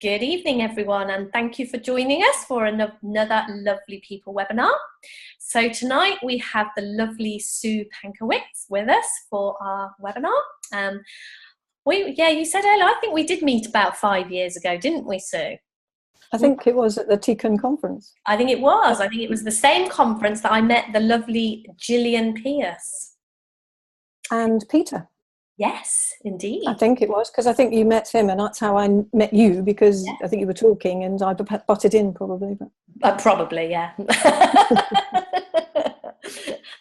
Good evening, everyone, and thank you for joining us for another Lovely People webinar. So tonight we have the lovely Sue PankieWicz with us for our webinar. You said earlier, I think we did meet about 5 years ago, didn't we, Sue? I think it was at the Tecan conference. I think it was. I think it was the same conference that I met the lovely Gillian Pierce. And Peter. Yes, indeed. I think it was, because I think you met him, and that's how I met you, because I think you were talking and I butted in probably. Probably, yeah.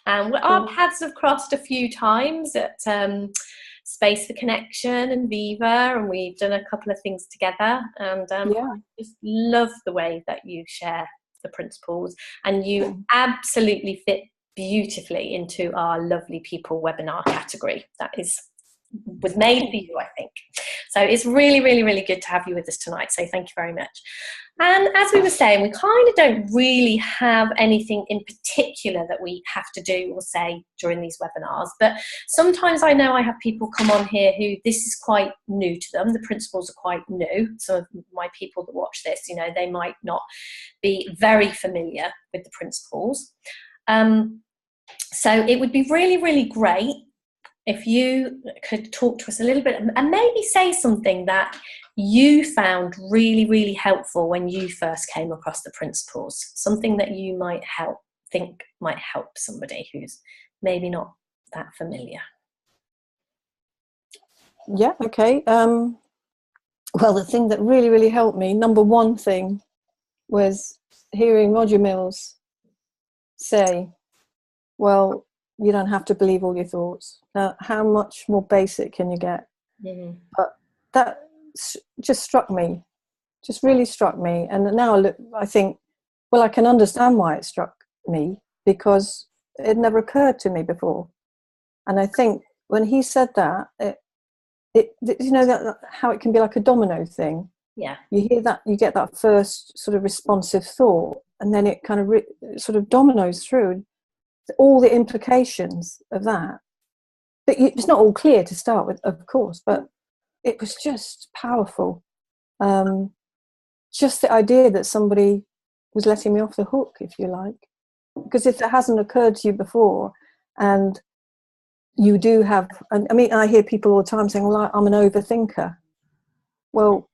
And our paths have crossed a few times at Space for Connection and Viva, and we've done a couple of things together. And I just love the way that you share the principles, and you absolutely fit beautifully into our Lovely People webinar category. That was made for you, I think. So it's really, really, really good to have you with us tonight. So thank you very much. And as we were saying, we kind of don't really have anything in particular that we have to do or say during these webinars. But sometimes I know I have people come on here who this is quite new to them. The principles are quite new. Some of my people that watch this, they might not be very familiar with the principles. So it would be really, really great if you could talk to us a little bit and maybe say something that you found really, really helpful when you first came across the principles, something that you might think might help somebody who's maybe not that familiar. Yeah, okay. Well, the thing that really, really helped me, number one thing, was hearing Roger Mills say, well, you don't have to believe all your thoughts. Now, how much more basic can you get? Mm-hmm. But that just struck me, just really struck me. And now I think, well, I can understand why it struck me, because it never occurred to me before. And I think when he said that, that how it can be like a domino thing. Yeah. You hear that, you get that first sort of responsive thought, and then it kind of sort of dominoes through all the implications of that. But it's not all clear to start with, of course, but it was just powerful. Just the idea that somebody was letting me off the hook, if you like. Because if it hasn't occurred to you before, and you do have, I mean, I hear people all the time saying, well, I'm an overthinker. Well,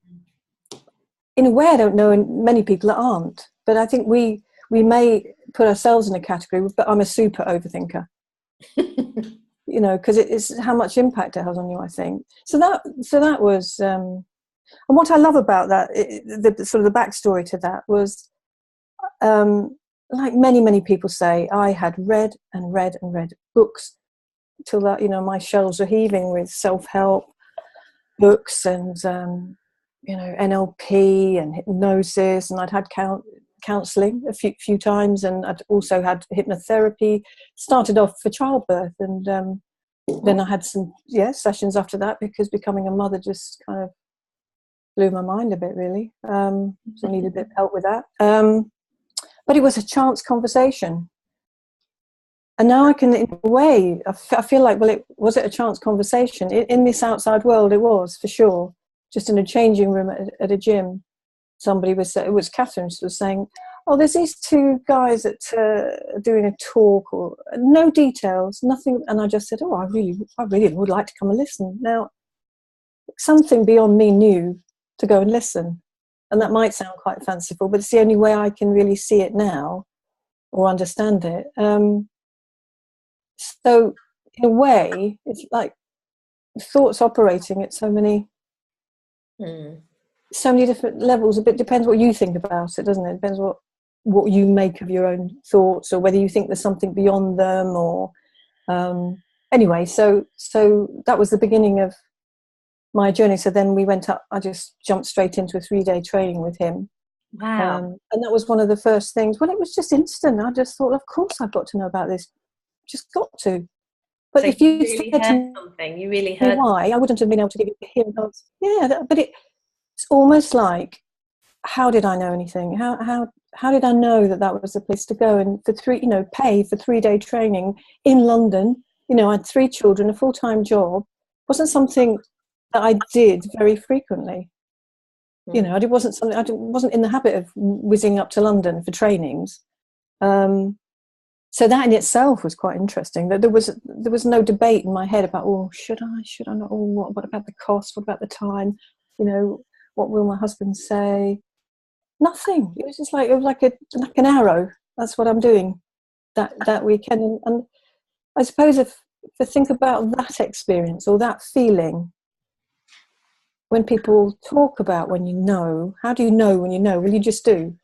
in a way, I don't know many people that aren't. But I think we may put ourselves in a category, but I'm a super overthinker. Because it's how much impact it has on you, I think. So that was, and what I love about that, the sort of the backstory to that was, like many people say, I had read and read and read books till that, my shelves were heaving with self-help books and, NLP and hypnosis, and I'd had counselling a few times, and I'd also had hypnotherapy. Started off for childbirth, and then I had some sessions after that, because becoming a mother just kind of blew my mind a bit, really. So I needed a bit of help with that. But it was a chance conversation, and now I can, in a way, I feel like, well, was it a chance conversation? In this outside world, it was, for sure. Just in a changing room at a gym. Somebody it was Catherine, she was saying, oh, there's these two guys that are doing a talk, or no details, nothing. And I just said, oh, I really would like to come and listen. Now, something beyond me knew to go and listen. And that might sound quite fanciful, but it's the only way I can really see it now or understand it. So in a way, it's like thoughts operating at so many different levels. A bit depends what you think about it, doesn't it? Depends what you make of your own thoughts, or whether you think there's something beyond them, or anyway, so that was the beginning of my journey. So then we went up, I just jumped straight into a 3-day training with him. Wow. And that was one of the first things. Well, it was just instant. I just thought, of course I've got to know about this, just got to. But so if you really heard something, you really heard why, I wouldn't have been able to give you him an answer. Yeah, but it's almost like, how did I know anything? How did I know that was the place to go? And for pay for 3-day training in London. I had 3 children, a full-time job. Wasn't something that I did very frequently. You know, I wasn't in the habit of whizzing up to London for trainings. So that in itself was quite interesting. That there was no debate in my head about, oh, should I not? Oh, what about the cost? What about the time? You know, what will my husband say? Nothing. It was just like an arrow. That's what I'm doing that weekend. And I suppose if I think about that experience or that feeling, when people talk about when you know, how do you know when you know? Well, you just do.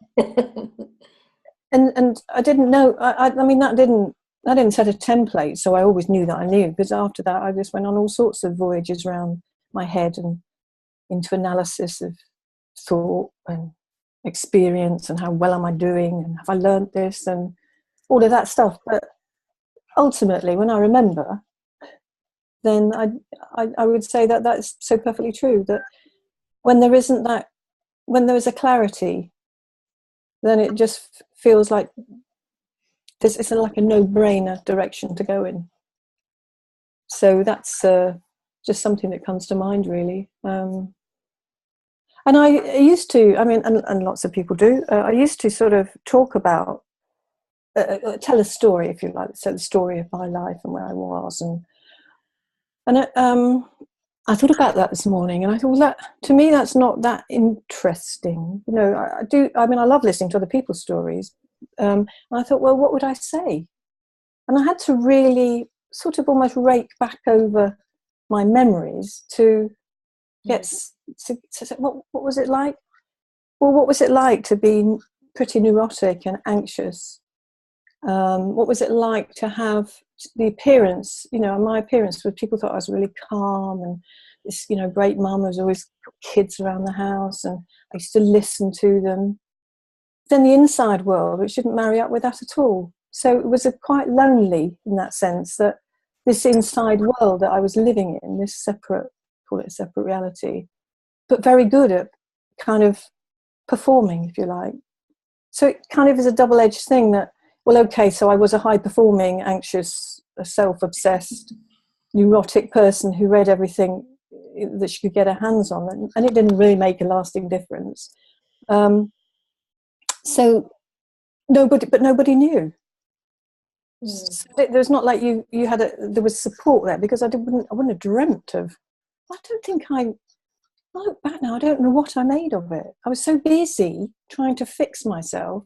And I didn't know. I mean, that didn't set a template, so I always knew that I knew. Because after that, I just went on all sorts of voyages around my head and into analysis of thought and experience and how well am I doing and have I learned this and all of that stuff. But ultimately, when I remember, then I would say that that's so perfectly true. That when there isn't that, when there is a clarity, then it just feels like it's like a no-brainer direction to go in. So that's just something that comes to mind, really. And I used to, I mean, and lots of people do, I used to sort of talk about, tell a story, if you like, so the story of my life and where I was. And I thought about that this morning, and I thought, well, to me, that's not that interesting. You know, I mean, I love listening to other people's stories. And I thought, well, what would I say? And I had to really sort of almost rake back over my memories to get to say, what was it like? Well, what was it like to be pretty neurotic and anxious? What was it like to have the appearance, you know, my appearance was people thought I was really calm and this, you know, great mum. There was always kids around the house and I used to listen to them. Then the inside world, which didn't marry up with that at all. So it was quite lonely in that sense, that this inside world that I was living in, this separate, call it a separate reality, but very good at kind of performing, if you like. So it kind of is a double-edged thing that, well, okay, so I was a high-performing, anxious, self-obsessed, neurotic person who read everything that she could get her hands on, and it didn't really make a lasting difference. So nobody knew. So there's not like you had there was support there, because I wouldn't have dreamt of. I don't think I look back now. I don't know what I made of it. I was so busy trying to fix myself.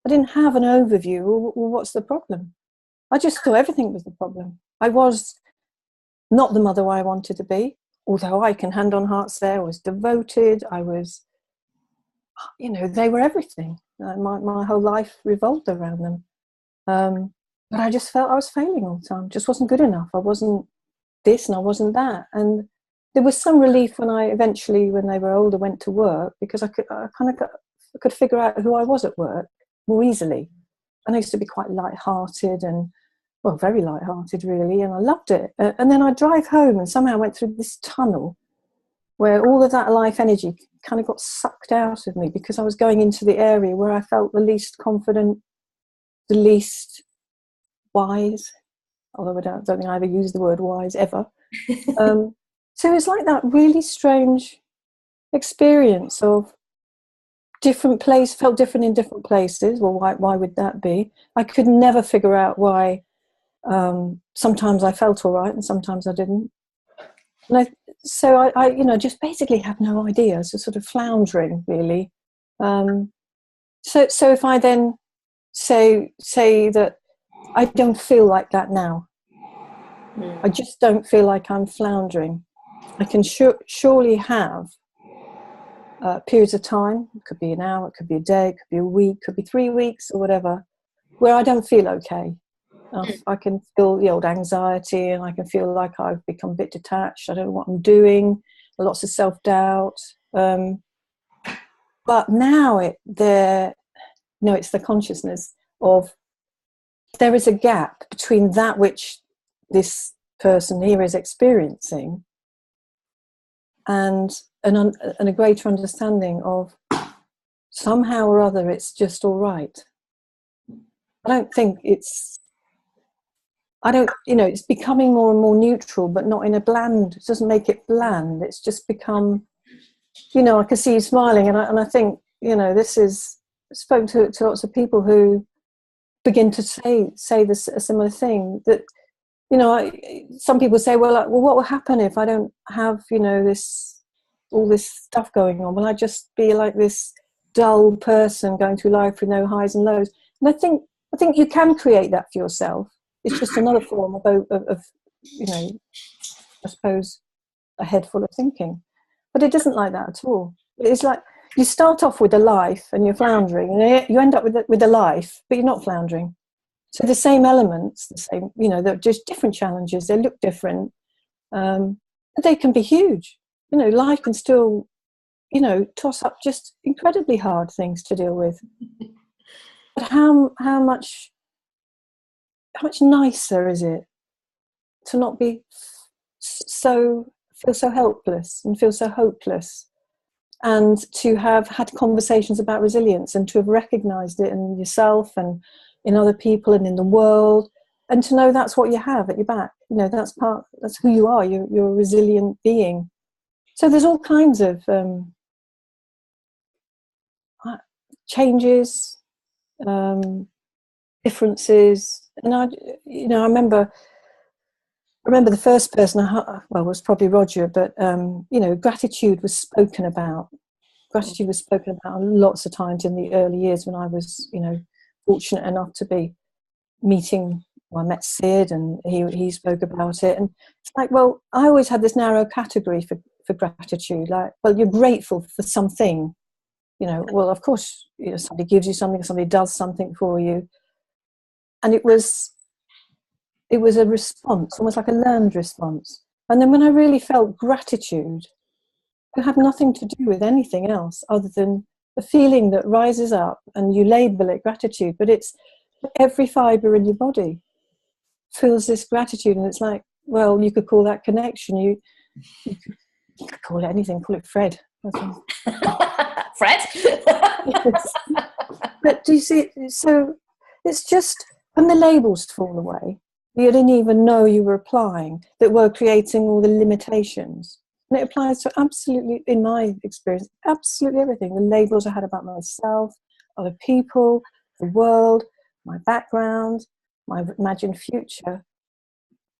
I didn't have an overview. Or what's the problem? I just thought everything was the problem. I was not the mother I wanted to be, although I can hand on heart say I was devoted. I was, you know, they were everything. My whole life revolved around them. But I just felt I was failing all the time. Just wasn't good enough. I wasn't this and I wasn't that. And there was some relief when I eventually, when they were older, went to work, because I could figure out who I was at work more easily. And I used to be quite light-hearted and, well, very light-hearted really, and I loved it. And then I'd drive home and somehow I went through this tunnel where all of that life energy kind of got sucked out of me, because I was going into the area where I felt the least confident, the least wise, although I don't think I ever used the word wise ever. So it's like that really strange experience of different place, felt different in different places. Well, why would that be? I could never figure out why. Sometimes I felt all right and sometimes I didn't. And so I you know, just basically have no idea. So sort of floundering really. So if I then say that I don't feel like that now. I just don't feel like I'm floundering. I can surely have periods of time. It could be an hour, it could be a day, it could be a week, it could be 3 weeks or whatever, where I don't feel okay. I can feel the old anxiety, and I can feel like I've become a bit detached. I don't know what I'm doing. Lots of self-doubt. But now it's the consciousness of there is a gap between that which this person here is experiencing and a greater understanding of somehow or other it's just all right. I don't think it's becoming more and more neutral, but not in a bland, it doesn't make it bland. It's just become you know, I can see you smiling, and I think, you know, this is, spoke to lots of people who begin to say this, a similar thing, that, you know, some people say, well, what will happen if I don't have, you know, all this stuff going on? Will I just be like this dull person going through life with no highs and lows? And I think you can create that for yourself. It's just another form of you know, I suppose, a head full of thinking. But it isn't like that at all. It's like you start off with a life and you're floundering, and you end up with a life, but you're not floundering. So the same elements, the same, you know, they're just different challenges. They look different, but they can be huge. You know, life can still, you know, toss up just incredibly hard things to deal with. But how much nicer is it to not be feel so helpless and feel so hopeless, and to have had conversations about resilience and to have recognized it in yourself and in other people and in the world, and to know that's what you have at your back. You know, that's who you are. You're a resilient being. So there's all kinds of changes, differences, and I remember the first person was probably Roger, but you know, gratitude was spoken about. Gratitude was spoken about lots of times in the early years when I was, you know, fortunate enough to be meeting. Well, I met Sid, and he spoke about it, and it's like, well, I always had this narrow category for gratitude. Like, well, you're grateful for something, you know. Well, of course, you know, somebody gives you something, somebody does something for you, and it was a response, almost like a learned response. And then when I really felt gratitude, it had nothing to do with anything else other than the feeling that rises up, and you label it gratitude, but it's every fibre in your body feels this gratitude. And it's like, well, you could call that connection. You could call it anything, call it Fred. Fred? Yes. But do you see, so it's just, when the labels fall away, you didn't even know you were applying, that were creating all the limitations. And it applies to absolutely, in my experience, absolutely everything. The labels I had about myself, other people, the world, my background, my imagined future.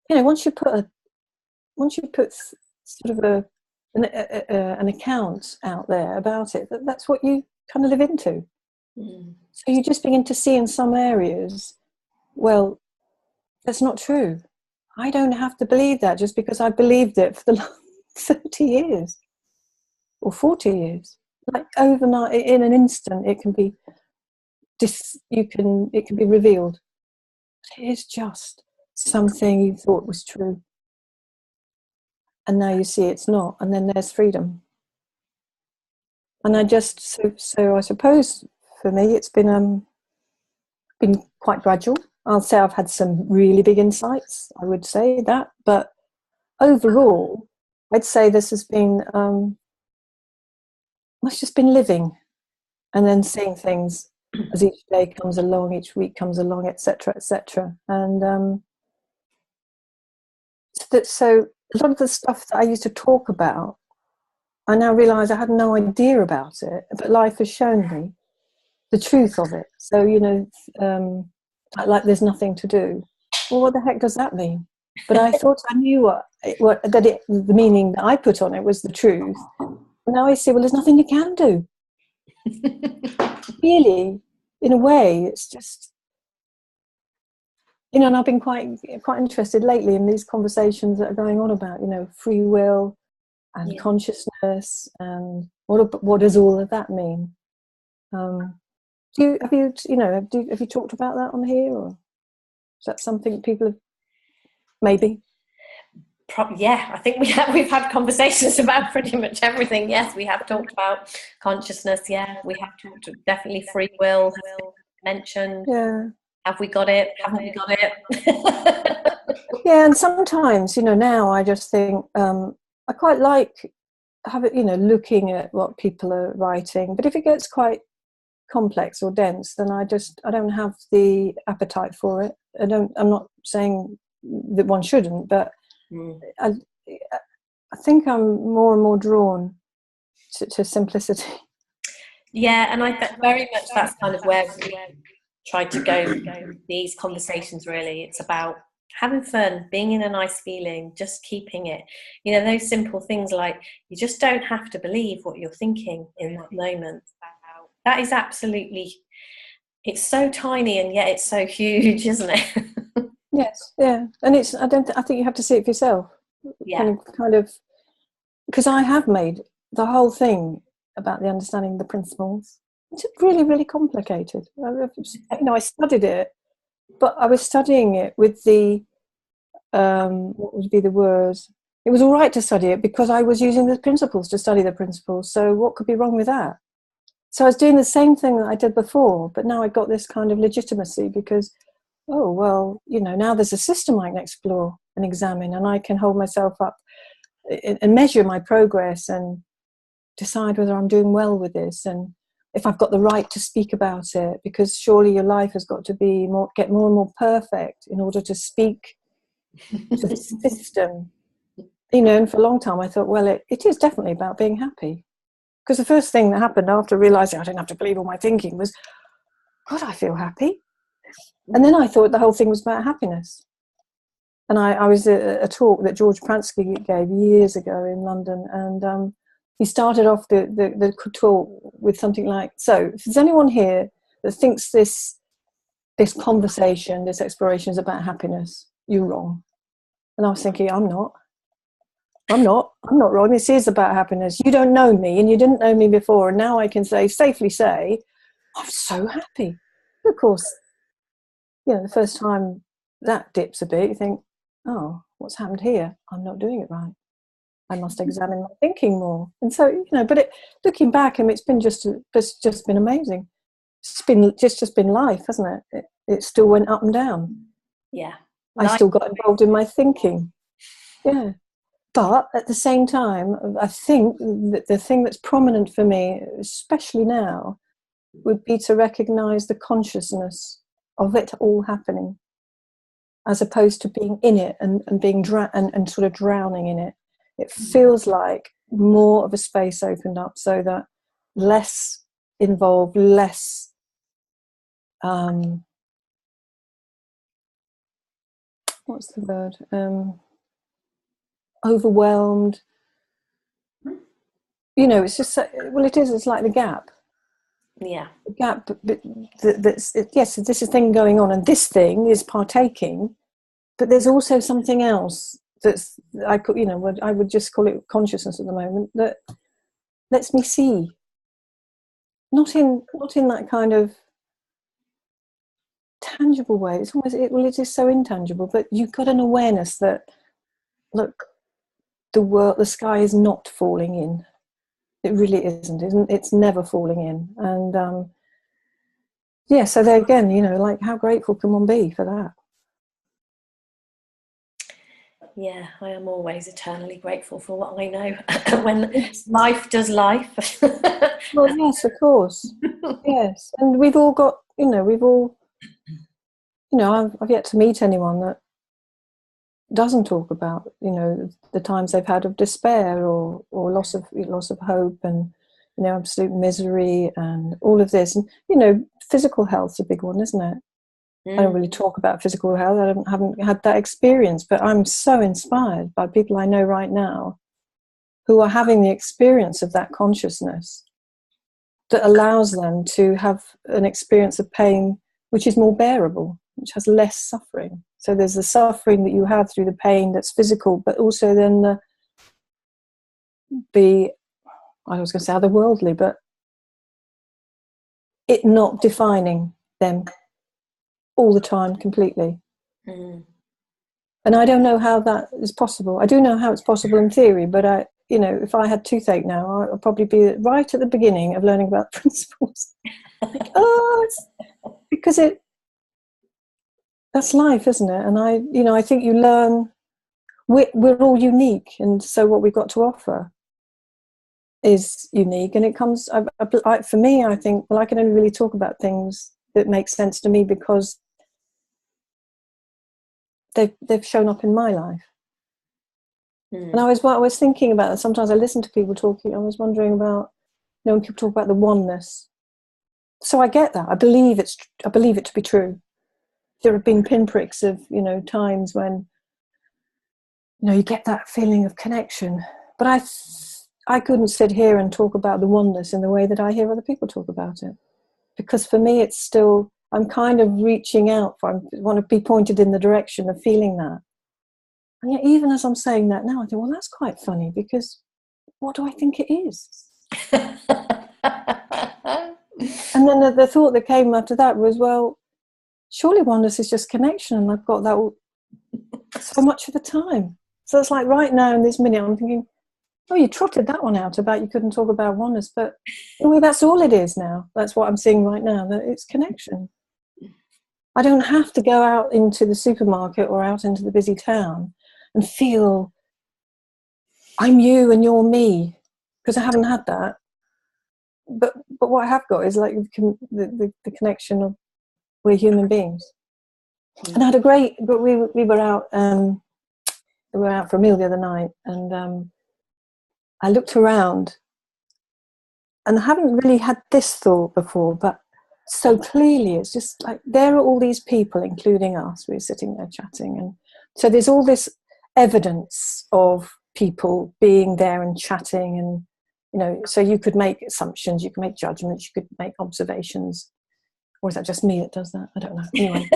You know, once you put sort of an account out there about it, that's what you kind of live into. So you just begin to see in some areas, well, that's not true. I don't have to believe that just because I believed it for the last 30 years or 40 years. Like overnight, in an instant, it can be revealed. It is just something you thought was true, and now you see it's not, and then there's freedom. And I just so I suppose for me it's been quite gradual. I'll say I've had some really big insights, I would say that, but overall I'd say this has been it's just been living, and then seeing things as each day comes along, each week comes along, etc., and so a lot of the stuff that I used to talk about, I now realise I had no idea about it, but life has shown me the truth of it. So, you know, like there's nothing to do. Well, what the heck does that mean? But I thought I knew the meaning that I put on it was the truth. And now I see, well, there's nothing you can do. Really, in a way, it's just, you know, and I've been quite interested lately in these conversations that are going on about, you know, free will and consciousness, and what does all of that mean? Have you talked about that on here, or is that something people have maybe? Yeah, I think we've had conversations about pretty much everything. Yes, we have talked about consciousness. Yeah, we have talked definitely free will mentioned. Yeah. Have we got it? Haven't we got it? Yeah, and sometimes, you know, now I just think I quite like looking at what people are writing, but if it gets quite complex or dense, then I don't have the appetite for it. I'm not saying that one shouldn't, but I think I'm more and more drawn to simplicity. Yeah, and I think very much that's kind of where we try to go with these conversations, really. It's about having fun, being in a nice feeling, just keeping it. You know, those simple things like you just don't have to believe what you're thinking in that moment. That is absolutely, it's so tiny and yet it's so huge, isn't it? Yes, yeah. And I think you have to see it for yourself. Yeah. Kind of, because I have made the whole thing about the understanding the principles. It's really, really complicated. I studied it, but I was studying it with the, what would be the word? It was all right to study it because I was using the principles to study the principles. So what could be wrong with that? So I was doing the same thing that I did before, but now I got this kind of legitimacy because, oh, well, now there's a system I can explore and examine, and I can hold myself up and measure my progress and decide whether I'm doing well with this and if I've got the right to speak about it, because surely your life has got to get more and more perfect in order to speak to the system. And for a long time I thought, well, it is definitely about being happy. Because the first thing that happened after realising I didn't have to believe all my thinking was, God, I feel happy. And then I thought the whole thing was about happiness. And I was at a talk that George Pransky gave years ago in London, and he started off the talk with something like, so if there's anyone here that thinks this conversation, this exploration is about happiness, you're wrong. And I was thinking, I'm not wrong. This is about happiness. You don't know me, and you didn't know me before, and now I can safely say, I'm so happy. Of course, the first time that dips a bit, you think, oh, what's happened here? I'm not doing it right. I must examine my thinking more. And so, but looking back, it's been just been amazing. It's been just been life, hasn't it? It still went up and down. Yeah. I still got involved in my thinking. Yeah. But at the same time, I think that the thing that's prominent for me, especially now, would be to recognise the consciousness of it all happening, as opposed to being in it and being and sort of drowning in it. It feels like more of a space opened up, so that less involved, less what's the word? Overwhelmed. It's just it is. It's like the gap. Yeah. The gap. Yes, this is a thing going on, and this thing is partaking, but there's also something else that's I would just call it consciousness at the moment, that lets me see. Not in that kind of tangible way. It's almost it is so intangible, but you've got an awareness that, look, the sky is not falling in. It really isn't. It's never falling in. And so there again, like, how grateful can one be for that? Yeah, I am always eternally grateful for what I know when life does life. Well, yes, of course. Yes. And we've all got, I've yet to meet anyone that doesn't talk about, the times they've had of despair or loss of hope and, absolute misery and all of this. And, physical health's a big one, isn't it? I don't really talk about physical health. I haven't had that experience, but I'm so inspired by people I know right now who are having the experience of that consciousness that allows them to have an experience of pain which is more bearable, which has less suffering. So there's the suffering that you have through the pain that's physical, but also then I was going to say otherworldly, but it not defining them all the time completely. And I don't know how that is possible. I do know how it's possible in theory, but if I had toothache now, I'd probably be right at the beginning of learning about principles. Because that's life, isn't it? And I think you learn. We're all unique, and so what we've got to offer is unique. And it comes for me. I think, well, I can only really talk about things that make sense to me because they've shown up in my life. And I was thinking about it. Sometimes I listen to people talking. I was wondering about, when people talk about the oneness. So I get that. I believe it to be true. There have been pinpricks of, times when, you get that feeling of connection. But I couldn't sit here and talk about the oneness in the way that I hear other people talk about it. Because for me, it's still, I'm kind of reaching out I want to be pointed in the direction of feeling that. And yet, even as I'm saying that now, I think, well, that's quite funny, because what do I think it is? And then the thought that came after that was, well, surely oneness is just connection, and I've got that so much of the time. So it's like right now in this minute, I'm thinking, oh, you trotted that one out about you couldn't talk about oneness, but anyway, that's all it is now. That's what I'm seeing right now, that it's connection. I don't have to go out into the supermarket or out into the busy town and feel I'm you and you're me, because I haven't had that. But what I have got is like the connection of we're human beings. And I had we were out for a meal the other night, and I looked around, and I haven't really had this thought before, but so clearly it's just like there are all these people, including us. We're sitting there chatting, and so there's all this evidence of people being there and chatting, and so you could make assumptions, you could make judgments, you could make observations. Or is that just me that does that? I don't know. Anyway.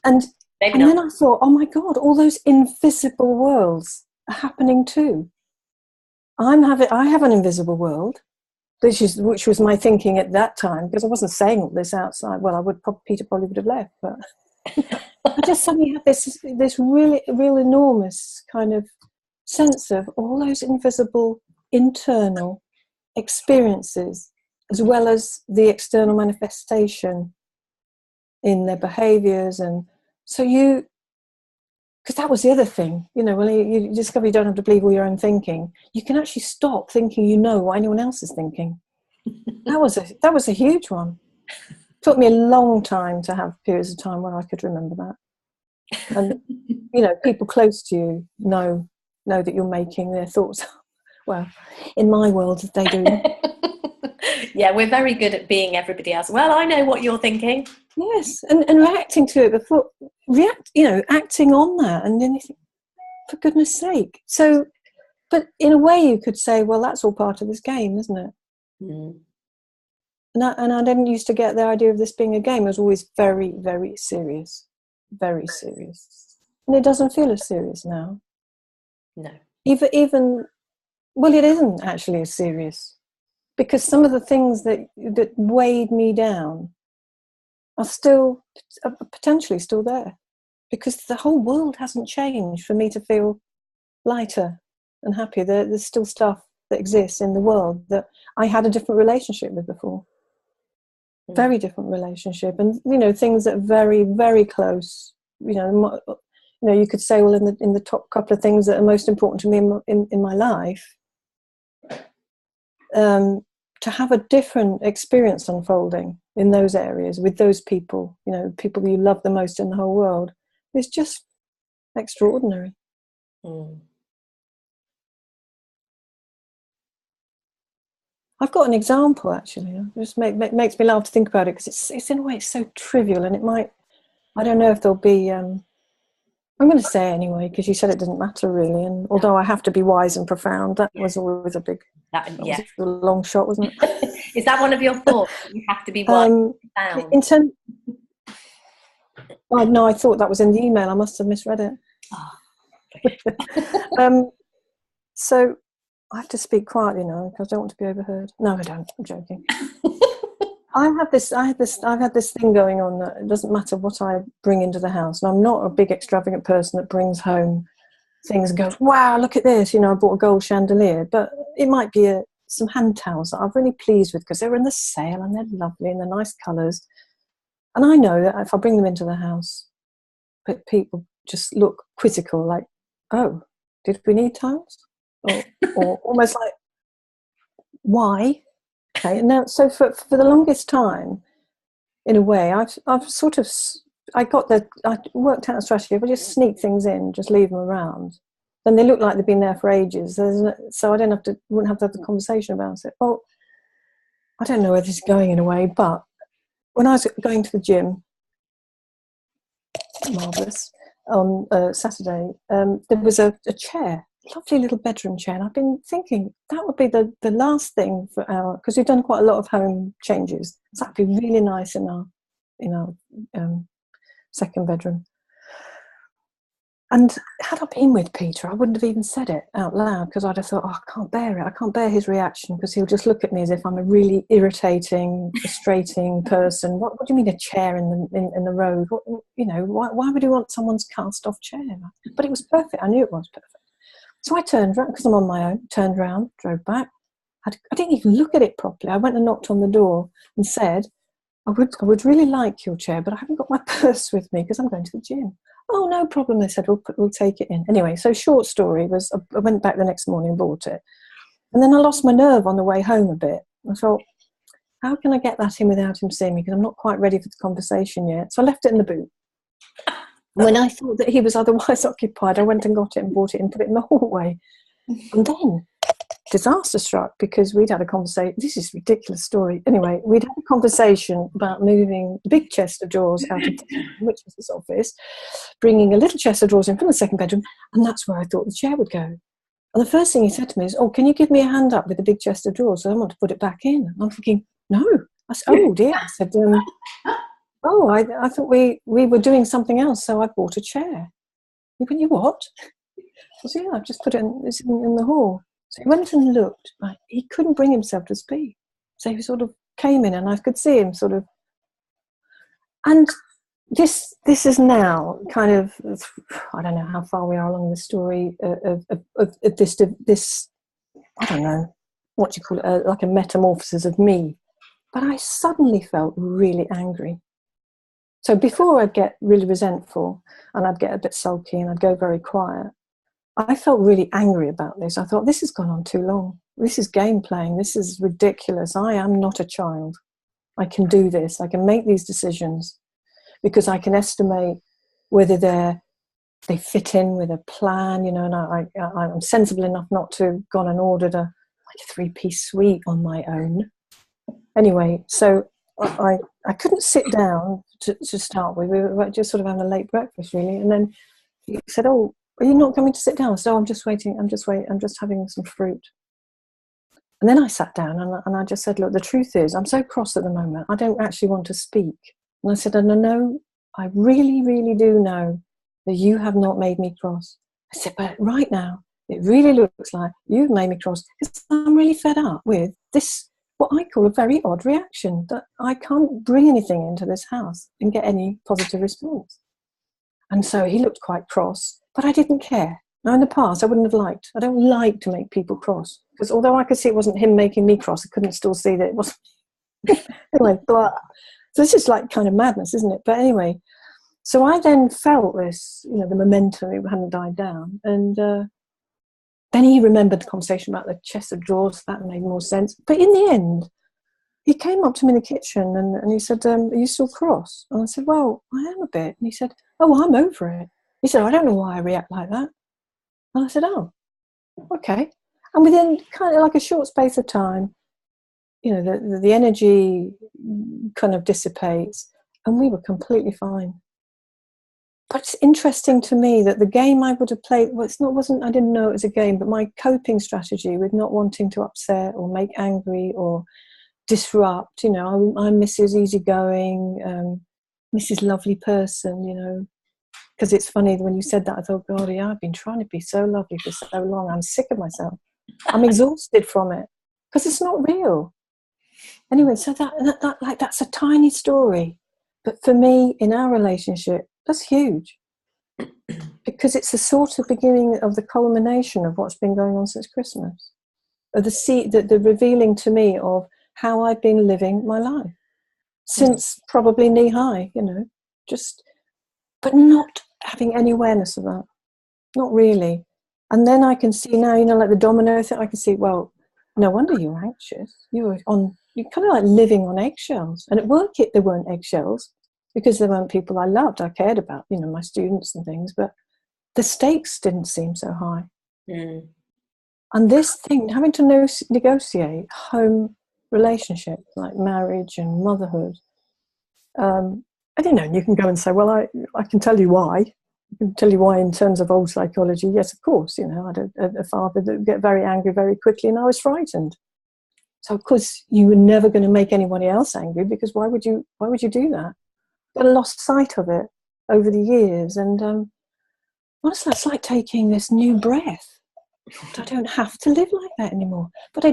And then I thought, oh my God, all those invisible worlds are happening too. I have an invisible world, which was my thinking at that time, because I wasn't saying all this outside. Well, Peter probably would have left, but I just suddenly had this really, real enormous kind of sense of all those invisible internal experiences, as well as the external manifestation in their behaviours. And so because that was the other thing, when you discover you don't have to believe all your own thinking, you can actually stop thinking what anyone else is thinking. That was a huge one. It took me a long time to have periods of time where I could remember that. And people close to you know that you're making their thoughts. Well, in my world, they do. Yeah, we're very good at being everybody else. Well, I know what you're thinking. Yes, and reacting to it before acting on that, and then you think, for goodness sake. So, but in a way, you could say, well, that's all part of this game, isn't it? Mm. And I didn't used to get the idea of this being a game. It was always very, very serious, and it doesn't feel as serious now. No, even well, it isn't actually as serious, because some of the things that weighed me down are potentially still there, because the whole world hasn't changed for me to feel lighter and happier. There's still stuff that exists in the world that I had a different relationship with before. Very different relationship, and things that are very, very close. You could say, well, in the top couple of things that are most important to me in my life, to have a different experience unfolding in those areas with those people, people you love the most in the whole world, is just extraordinary. I've got an example, actually. It just makes me laugh to think about it, because it's in a way it's so trivial, and it might, I don't know if there'll be, I'm going to say it anyway, because you said it doesn't matter really, and although I have to be wise and profound, that was always a big, was a long shot, wasn't it? Is that one of your thoughts? You have to be wise and profound? No, I thought that was in the email. I must have misread it. So I have to speak quietly now, because I don't want to be overheard. No, I don't. I'm joking. I've had this thing going on that it doesn't matter what I bring into the house. And I'm not a big extravagant person that brings home things and goes, wow, look at this. I bought a gold chandelier. But it might be some hand towels that I'm really pleased with, because they were in the sale and they're lovely and they're nice colours. And I know that if I bring them into the house, people just look quizzical, like, oh, did we need towels? Or almost like, why? Okay, and now, so for the longest time, in a way, I worked out a strategy. If I just sneak things in, just leave them around, then they look like they've been there for ages. So I wouldn't have to have the conversation about it. Well, I don't know where this is going in a way, but when I was going to the gym, marvellous, on Saturday, there was a chair, lovely little bedroom chair, and I've been thinking that would be the last thing for because we've done quite a lot of home changes, so that'd be really nice in our second bedroom. And had I been with Peter, I wouldn't have even said it out loud, because I'd have thought, oh, I can't bear it. I can't bear his reaction, because he'll just look at me as if I'm a really irritating, frustrating person. What do you mean a chair in the road? What, why would you want someone's cast-off chair? But it was perfect. I knew it was perfect. So I turned around, because I'm on my own, turned around, drove back. I didn't even look at it properly. I went and knocked on the door and said, I would really like your chair, but I haven't got my purse with me because I'm going to the gym. Oh, no problem, they said, we'll take it in. Anyway, so short story was, I went back the next morning and bought it. And then I lost my nerve on the way home a bit. I thought, how can I get that in without him seeing me? Because I'm not quite ready for the conversation yet. So I left it in the boot. When I thought that he was otherwise occupied, I went and got it and bought it and put it in the hallway. And then disaster struck, because we'd had a conversation. This is a ridiculous story. Anyway, we'd had a conversation about moving the big chest of drawers out of which was his office, bringing a little chest of drawers in from the second bedroom, and that's where I thought the chair would go. And the first thing he said to me is, oh, can you give me a hand up with the big chest of drawers? I want to put it back in. And I'm thinking, no. I said, oh dear. I said, I thought we were doing something else, so I bought a chair. He went, you what? I said, yeah, I've just put it in the hall. So he went and looked. Right, he couldn't bring himself to speak. So he sort of came in, and I could see him sort of. And this is now kind of, I don't know how far we are along the story of this. I don't know what you call it, like a metamorphosis of me. But I suddenly felt really angry. So before I'd get really resentful, and I'd get a bit sulky, and I'd go very quiet, I felt really angry about this. I thought, this has gone on too long. This is game playing. This is ridiculous. I am not a child. I can do this. I can make these decisions, because I can estimate whether they fit in with a plan, and I'm sensible enough not to have gone and ordered a 3-piece suite on my own. Anyway, so I couldn't sit down to start with. We were just sort of having a late breakfast, really. And then he said, oh, are you not coming to sit down? So I'm just waiting. I'm just having some fruit. And then I sat down and I just said, look, the truth is, I'm so cross at the moment. I don't actually want to speak. And I said, no, I really, really do know that you have not made me cross. I said, but right now, it really looks like you've made me cross, because I'm really fed up with this, what I call a very odd reaction, that I can't bring anything into this house and get any positive response. And so he looked quite cross, but I didn't care. Now, in the past, I don't like to make people cross, because although I could see it wasn't him making me cross, I couldn't still see that it wasn't. Anyway, blah. So this is like kind of madness, isn't it? But anyway, so I then felt this, the momentum, it hadn't died down. And then he remembered the conversation about the chest of drawers. That made more sense. But in the end, he came up to me in the kitchen and he said, are you still cross? And I said, well, I am a bit. And he said, oh, I'm over it. He said, I don't know why I react like that. And I said, oh, okay. And within kind of like a short space of time, the energy kind of dissipates, and we were completely fine. But it's interesting to me that the game I would have played, I didn't know it was a game, but my coping strategy with not wanting to upset or make angry or disrupt, I'm Mrs. Easygoing, Mrs. Lovely person, because it's funny when you said that, I thought, God, yeah, I've been trying to be so lovely for so long. I'm sick of myself. I'm exhausted from it, because it's not real. Anyway, so that's a tiny story, but for me, in our relationship, that's huge, because it's the sort of beginning of the culmination of what's been going on since Christmas, of the revealing to me of how I've been living my life since probably knee high, but not having any awareness of that, not really. And then I can see now, like the domino thing, I can see, well, no wonder you're anxious. You're kind of like living on eggshells. And at work, there weren't eggshells, because there weren't people I loved, I cared about, my students and things. But the stakes didn't seem so high. Mm. And this thing, having to negotiate home relationships like marriage and motherhood, I don't know, and you can go and say, well, I can tell you why. I can tell you why in terms of old psychology. Yes, of course, you know, I had a father that would get very angry very quickly and I was frightened. So, of course, you were never going to make anybody else angry, because why would you do that? But I lost sight of it over the years. And honestly, it's like taking this new breath. I don't have to live like that anymore. But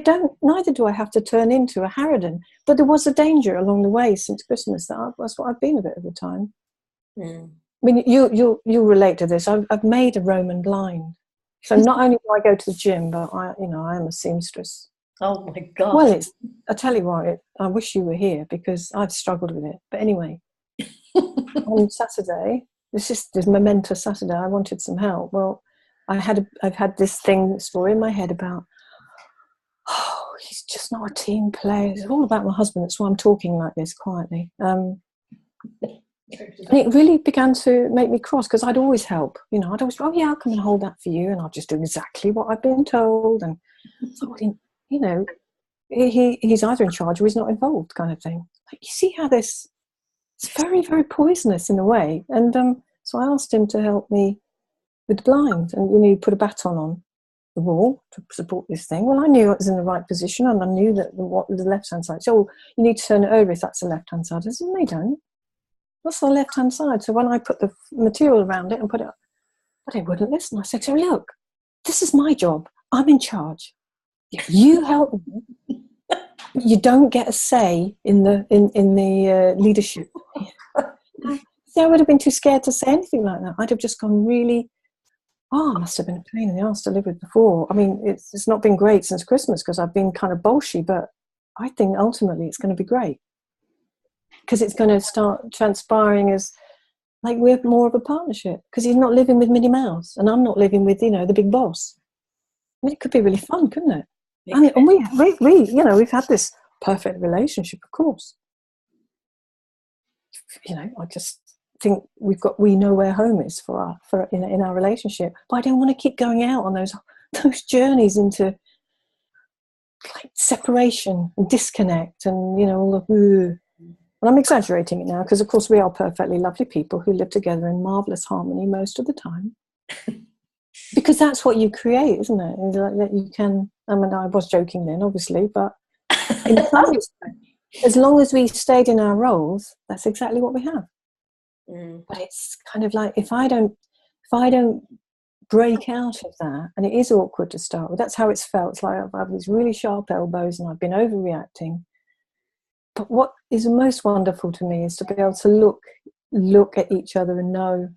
neither do I have to turn into a harridan. But there was a danger along the way since Christmas. That's what I've been a bit of the time. Mm. I mean, you'll relate to this. I've made a Roman blind. So not only do I go to the gym, but I am a seamstress. Oh my God. Well, I tell you what, I wish you were here because I've struggled with it. But anyway, on Saturday, this momentous Saturday, I wanted some help. Well, I've had this story in my head about, he's just not a team player. It's all about my husband. That's why I'm talking like this quietly. And it really began to make me cross, because I'd always help. You know, I'd always, oh yeah, I'll come and hold that for you, and I'll just do exactly what I've been told. And so, you know, he's either in charge or he's not involved, kind of thing. Like, you see how it's very, very poisonous in a way. And so I asked him to help me with the blind, and you put a baton on the wall to support this thing. Well, I knew it was in the right position, and I knew that the left-hand side. So you need to turn it over if that's the left-hand side. I said, no, they don't. That's the left-hand side. So when I put the material around it and put it up, but he wouldn't listen. I said, so look, this is my job. I'm in charge. You help me. You don't get a say in the leadership. See, I would have been too scared to say anything like that. I'd have just gone really, it must have been a pain in the arse to live with before. I mean, it's not been great since Christmas because I've been kind of bolshy, but I think ultimately it's going to be great, because it's going to start transpiring as like we're more of a partnership, because he's not living with Minnie Mouse and I'm not living with, the big boss. I mean, it could be really fun, couldn't it? I mean, and we've had this perfect relationship, of course. I just think we know where home is in our relationship. But I don't want to keep going out on those journeys into like separation and disconnect and all the. And I'm exaggerating it now because, of course, we are perfectly lovely people who live together in marvellous harmony most of the time. Because that's what you create, isn't it? Like that you can. I mean, I was joking then, obviously, but in some respect, as long as we stayed in our roles, that's exactly what we have. Mm. But it's kind of like if I don't break out of that, and it is awkward to start with. That's how it's felt. It's like I've these really sharp elbows, and I've been overreacting. But what is most wonderful to me is to be able to look at each other and know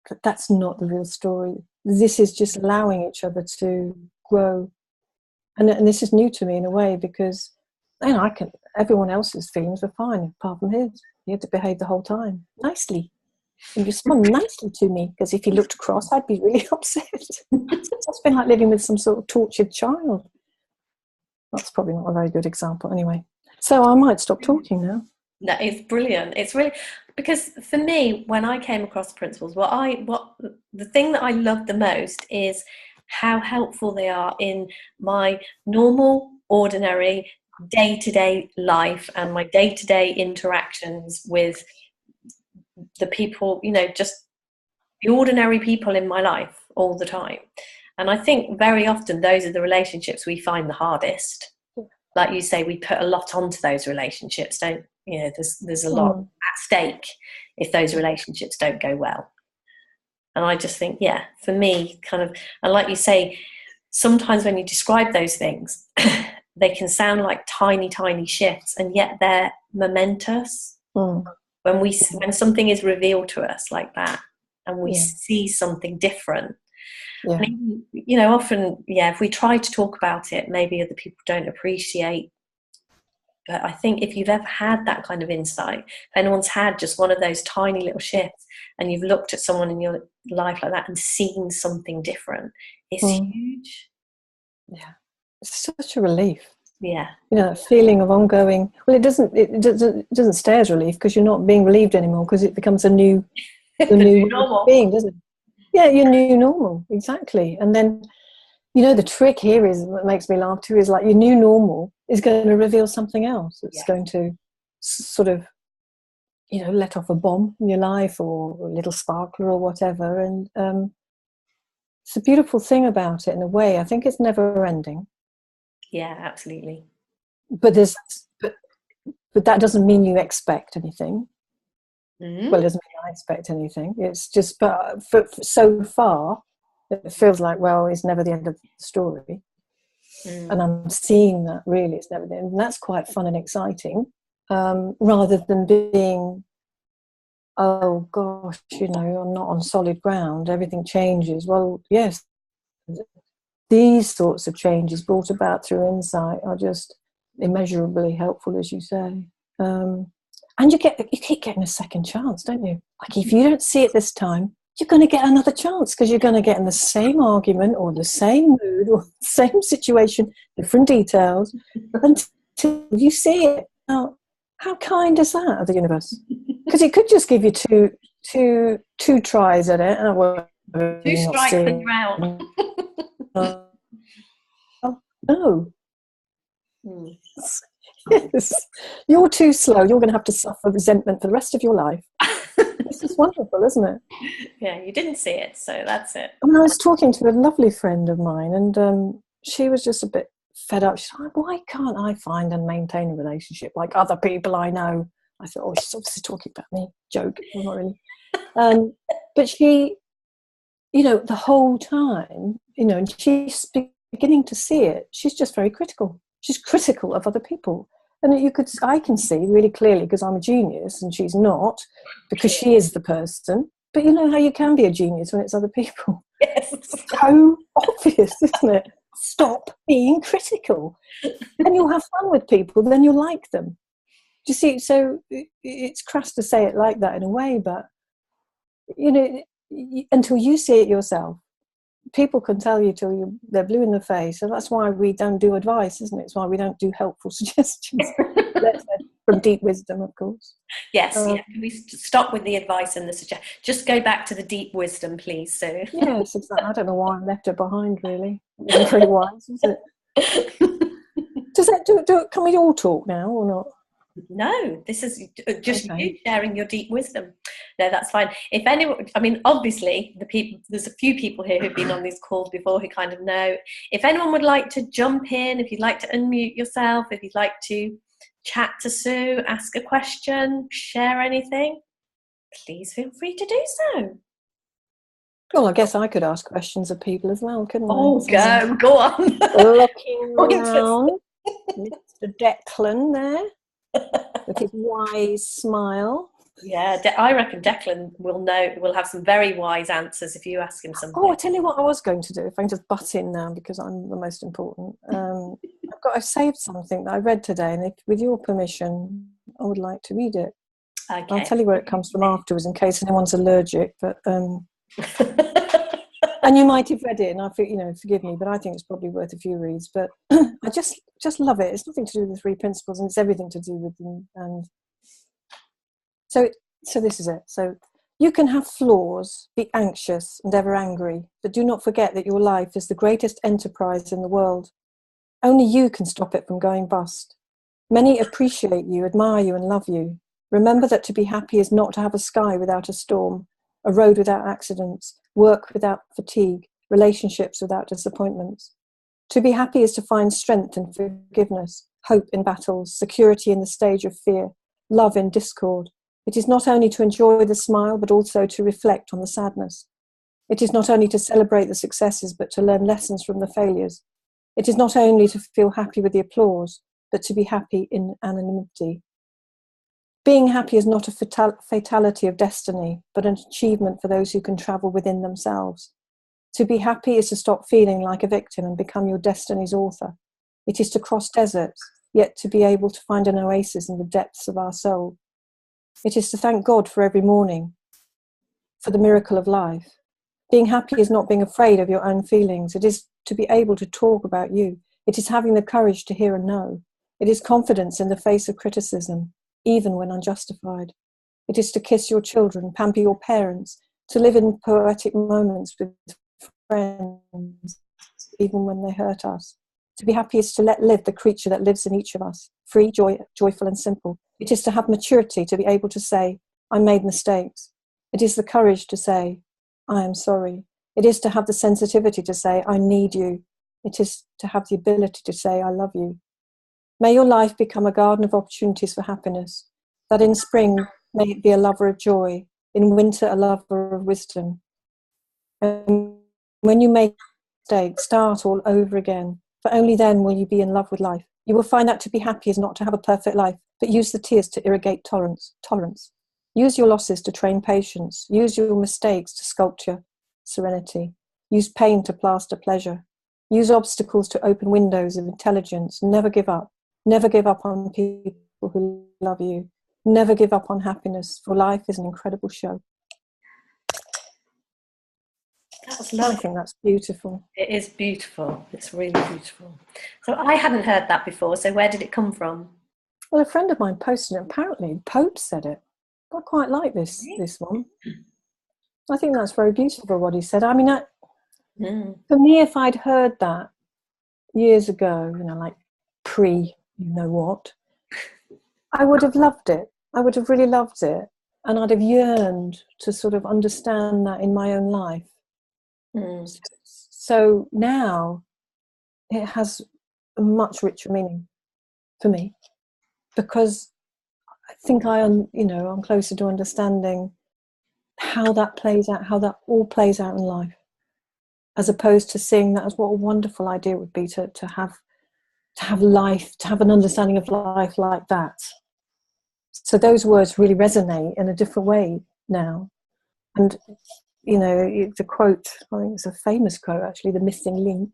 that that's not the real story. This is just allowing each other to grow. And this is new to me in a way, because everyone else's feelings were fine apart from his. He had to behave the whole time nicely and respond nicely to me, because if he looked cross, I'd be really upset. It's been like living with some sort of tortured child. That's probably not a very good example anyway. So I might stop talking now. No, it's brilliant. It's really, because for me, when I came across principles, the thing that I love the most is how helpful they are in my normal, ordinary, day-to-day life and my day-to-day interactions with the people, just the ordinary people in my life all the time. And I think very often those are the relationships we find the hardest. Like you say, we put a lot onto those relationships, there's a lot at stake if those relationships don't go well. And I just think, for me, kind of, and like you say, sometimes when you describe those things, they can sound like tiny, tiny shifts, and yet they're momentous. When something is revealed to us like that, and we see something different. Yeah. Maybe, often, if we try to talk about it, maybe other people don't appreciate. But I think if you've ever had that kind of insight, if anyone's had just one of those tiny little shifts, and you've looked at someone in your life like that and seen something different, it's huge. Yeah, it's such a relief. Yeah, that feeling of ongoing. Well, it doesn't stay as relief, because you're not being relieved anymore, because it becomes a new normal being, doesn't it? Yeah, your new normal, exactly. And then, you know, the trick here is, what makes me laugh too, is like your new normal is going to reveal something else. It's going to sort of, you know, let off a bomb in your life, or a little sparkler or whatever. And it's a beautiful thing about it in a way. I think it's never ending. Yeah, absolutely. But that doesn't mean you expect anything. Mm-hmm. Well, it doesn't mean I expect anything. It's just, but for so far, it feels like, well, it's never the end of the story. And I'm seeing that really it's never the end. And that's quite fun and exciting, rather than being, oh gosh, you know, I'm not on solid ground, everything changes. Well, yes, these sorts of changes brought about through insight are just immeasurably helpful, as you say. And you keep getting a second chance, don't you? Like, if you don't see it this time, you're going to get another chance, because you're going to get in the same argument or the same mood or the same situation, different details, until you see it. Now, how kind is that of the universe? Because it could just give you two tries at it, and two strikes and you're out. No. Yes. You're too slow. You're going to have to suffer resentment for the rest of your life. This is wonderful, isn't it? Yeah, you didn't see it, so that's it. I mean, I was talking to a lovely friend of mine, and she was just a bit fed up. She's like, why can't I find and maintain a relationship like other people I know? I thought, oh, she's obviously talking about me. Joke. Well, not really. But she, you know, the whole time, you know, and she's beginning to see it. She's just very critical. She's critical of other people. And I can see really clearly, because I'm a genius and she's not, because she is the person. But you know how you can be a genius when it's other people? Yes. It's so obvious, isn't it? Stop being critical. And you'll have fun with people, then you'll like them. Do you see? So it's crass to say it like that in a way, but, you know, until you see it yourself, people can tell you till they're blue in the face. So that's why we don't do advice, isn't it? It's why we don't do helpful suggestions. From deep wisdom, of course. Yes, yeah. Can we stop with the advice and the suggestion? Just go back to the deep wisdom, please, Sue. Yes, exactly. I don't know why I left her behind, really. It wasn't very wise, was it? Does that can we all talk now or not? No, this is just you sharing your deep wisdom. No, that's fine. If anyone, I mean, obviously, there's a few people here who've been on these calls before who kind of know. If anyone would like to jump in, if you'd like to unmute yourself, if you'd like to chat to Sue, ask a question, share anything, please feel free to do so. Well, I guess I could ask questions of people as well, couldn't I? Oh, go on. Looking around, Mr. Declan there, with his wise smile. Yeah, I reckon Declan will have some very wise answers if you ask him something. Oh, I tell you what I was going to do, if I can just butt in now because I'm the most important. I've saved something that I read today, and with your permission, I would like to read it. Okay. I'll tell you where it comes from afterwards in case anyone's allergic, but and you might have read it, and forgive me, but I think it's probably worth a few reads. But I just love it. It's nothing to do with the three principles, and it's everything to do with them. And so this is it. So you can have flaws, be anxious and ever angry, but do not forget that your life is the greatest enterprise in the world. Only you can stop it from going bust. Many appreciate you, admire you, and love you. Remember that to be happy is not to have a sky without a storm, a road without accidents, work without fatigue, relationships without disappointments. To be happy is to find strength in forgiveness, hope in battles, security in the stage of fear, love in discord. It is not only to enjoy the smile, but also to reflect on the sadness. It is not only to celebrate the successes, but to learn lessons from the failures. It is not only to feel happy with the applause, but to be happy in anonymity. Being happy is not a fatality of destiny, but an achievement for those who can travel within themselves. To be happy is to stop feeling like a victim and become your destiny's author. It is to cross deserts, yet to be able to find an oasis in the depths of our soul. It is to thank God for every morning, for the miracle of life. Being happy is not being afraid of your own feelings. It is to be able to talk about you. It is having the courage to hear and know. It is confidence in the face of criticism, even when unjustified. It is to kiss your children, pamper your parents, to live in poetic moments with friends, even when they hurt us. To be happy is to let live the creature that lives in each of us, free, joyful and simple. It is to have maturity, to be able to say, I made mistakes. It is the courage to say, I am sorry. It is to have the sensitivity to say, I need you. It is to have the ability to say, I love you. May your life become a garden of opportunities for happiness, that in spring may it be a lover of joy, in winter a lover of wisdom. And when you make a mistake, start all over again, for only then will you be in love with life. You will find that to be happy is not to have a perfect life, but use the tears to irrigate tolerance. Use your losses to train patience. Use your mistakes to sculpture serenity. Use pain to plaster pleasure. Use obstacles to open windows of intelligence. Never give up. Never give up on people who love you. Never give up on happiness, for life is an incredible show. That was lovely. I think that's beautiful. It is beautiful. It's really beautiful. So I hadn't heard that before. So where did it come from? Well, a friend of mine posted it. Apparently, Pope said it. I quite like this one. I think that's very beautiful what he said. I mean, for me, if I'd heard that years ago, like you know what, I would have loved it. I would have really loved it. And I'd have yearned to sort of understand that in my own life. So now it has a much richer meaning for me, because I think I'm closer to understanding how that plays out, how that all plays out in life, as opposed to seeing that as what a wonderful idea it would be to have life, to have an understanding of life like that. So those words really resonate in a different way now. And the quote, I think it's a famous quote actually, the missing link.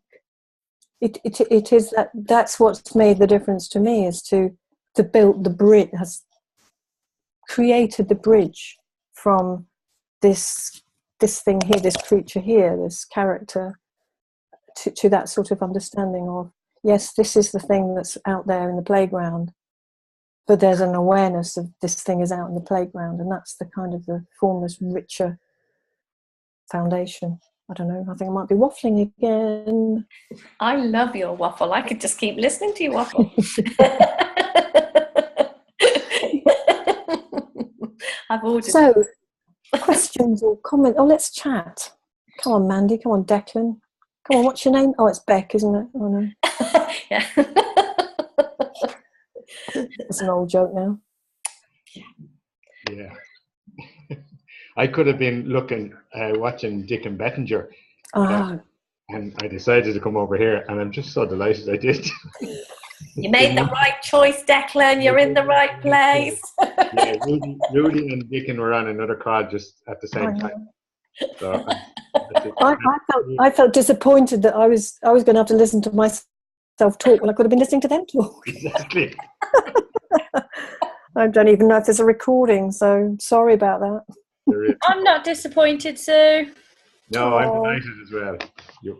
It is that's what's made the difference to me, is to build the bridge, has created the bridge from this thing here, this creature here, this character, to that sort of understanding of, yes, this is the thing that's out there in the playground, but there's an awareness of this thing is out in the playground, and that's the kind of the formless, richer foundation. I don't know, I think I might be waffling again. I love your waffle. I could just keep listening to you waffle. I've ordered. So, questions or comments? Oh, let's chat. Come on, Mandy. Come on, Declan. Come on, what's your name? Oh, it's Beck, isn't it? Oh, no. Yeah. It's an old joke now. Yeah. I could have been watching Dick and Bettinger. And I decided to come over here, and I'm just so delighted I did. You made the right choice, Declan. You're in the right place. Yeah, Rudy and Dickon were on another call just at the same time. So I felt disappointed that I was going to have to listen to myself talk when I could have been listening to them talk. Exactly. I don't even know if there's a recording, so sorry about that. I'm not disappointed, Sue. No, I'm delighted as well. You're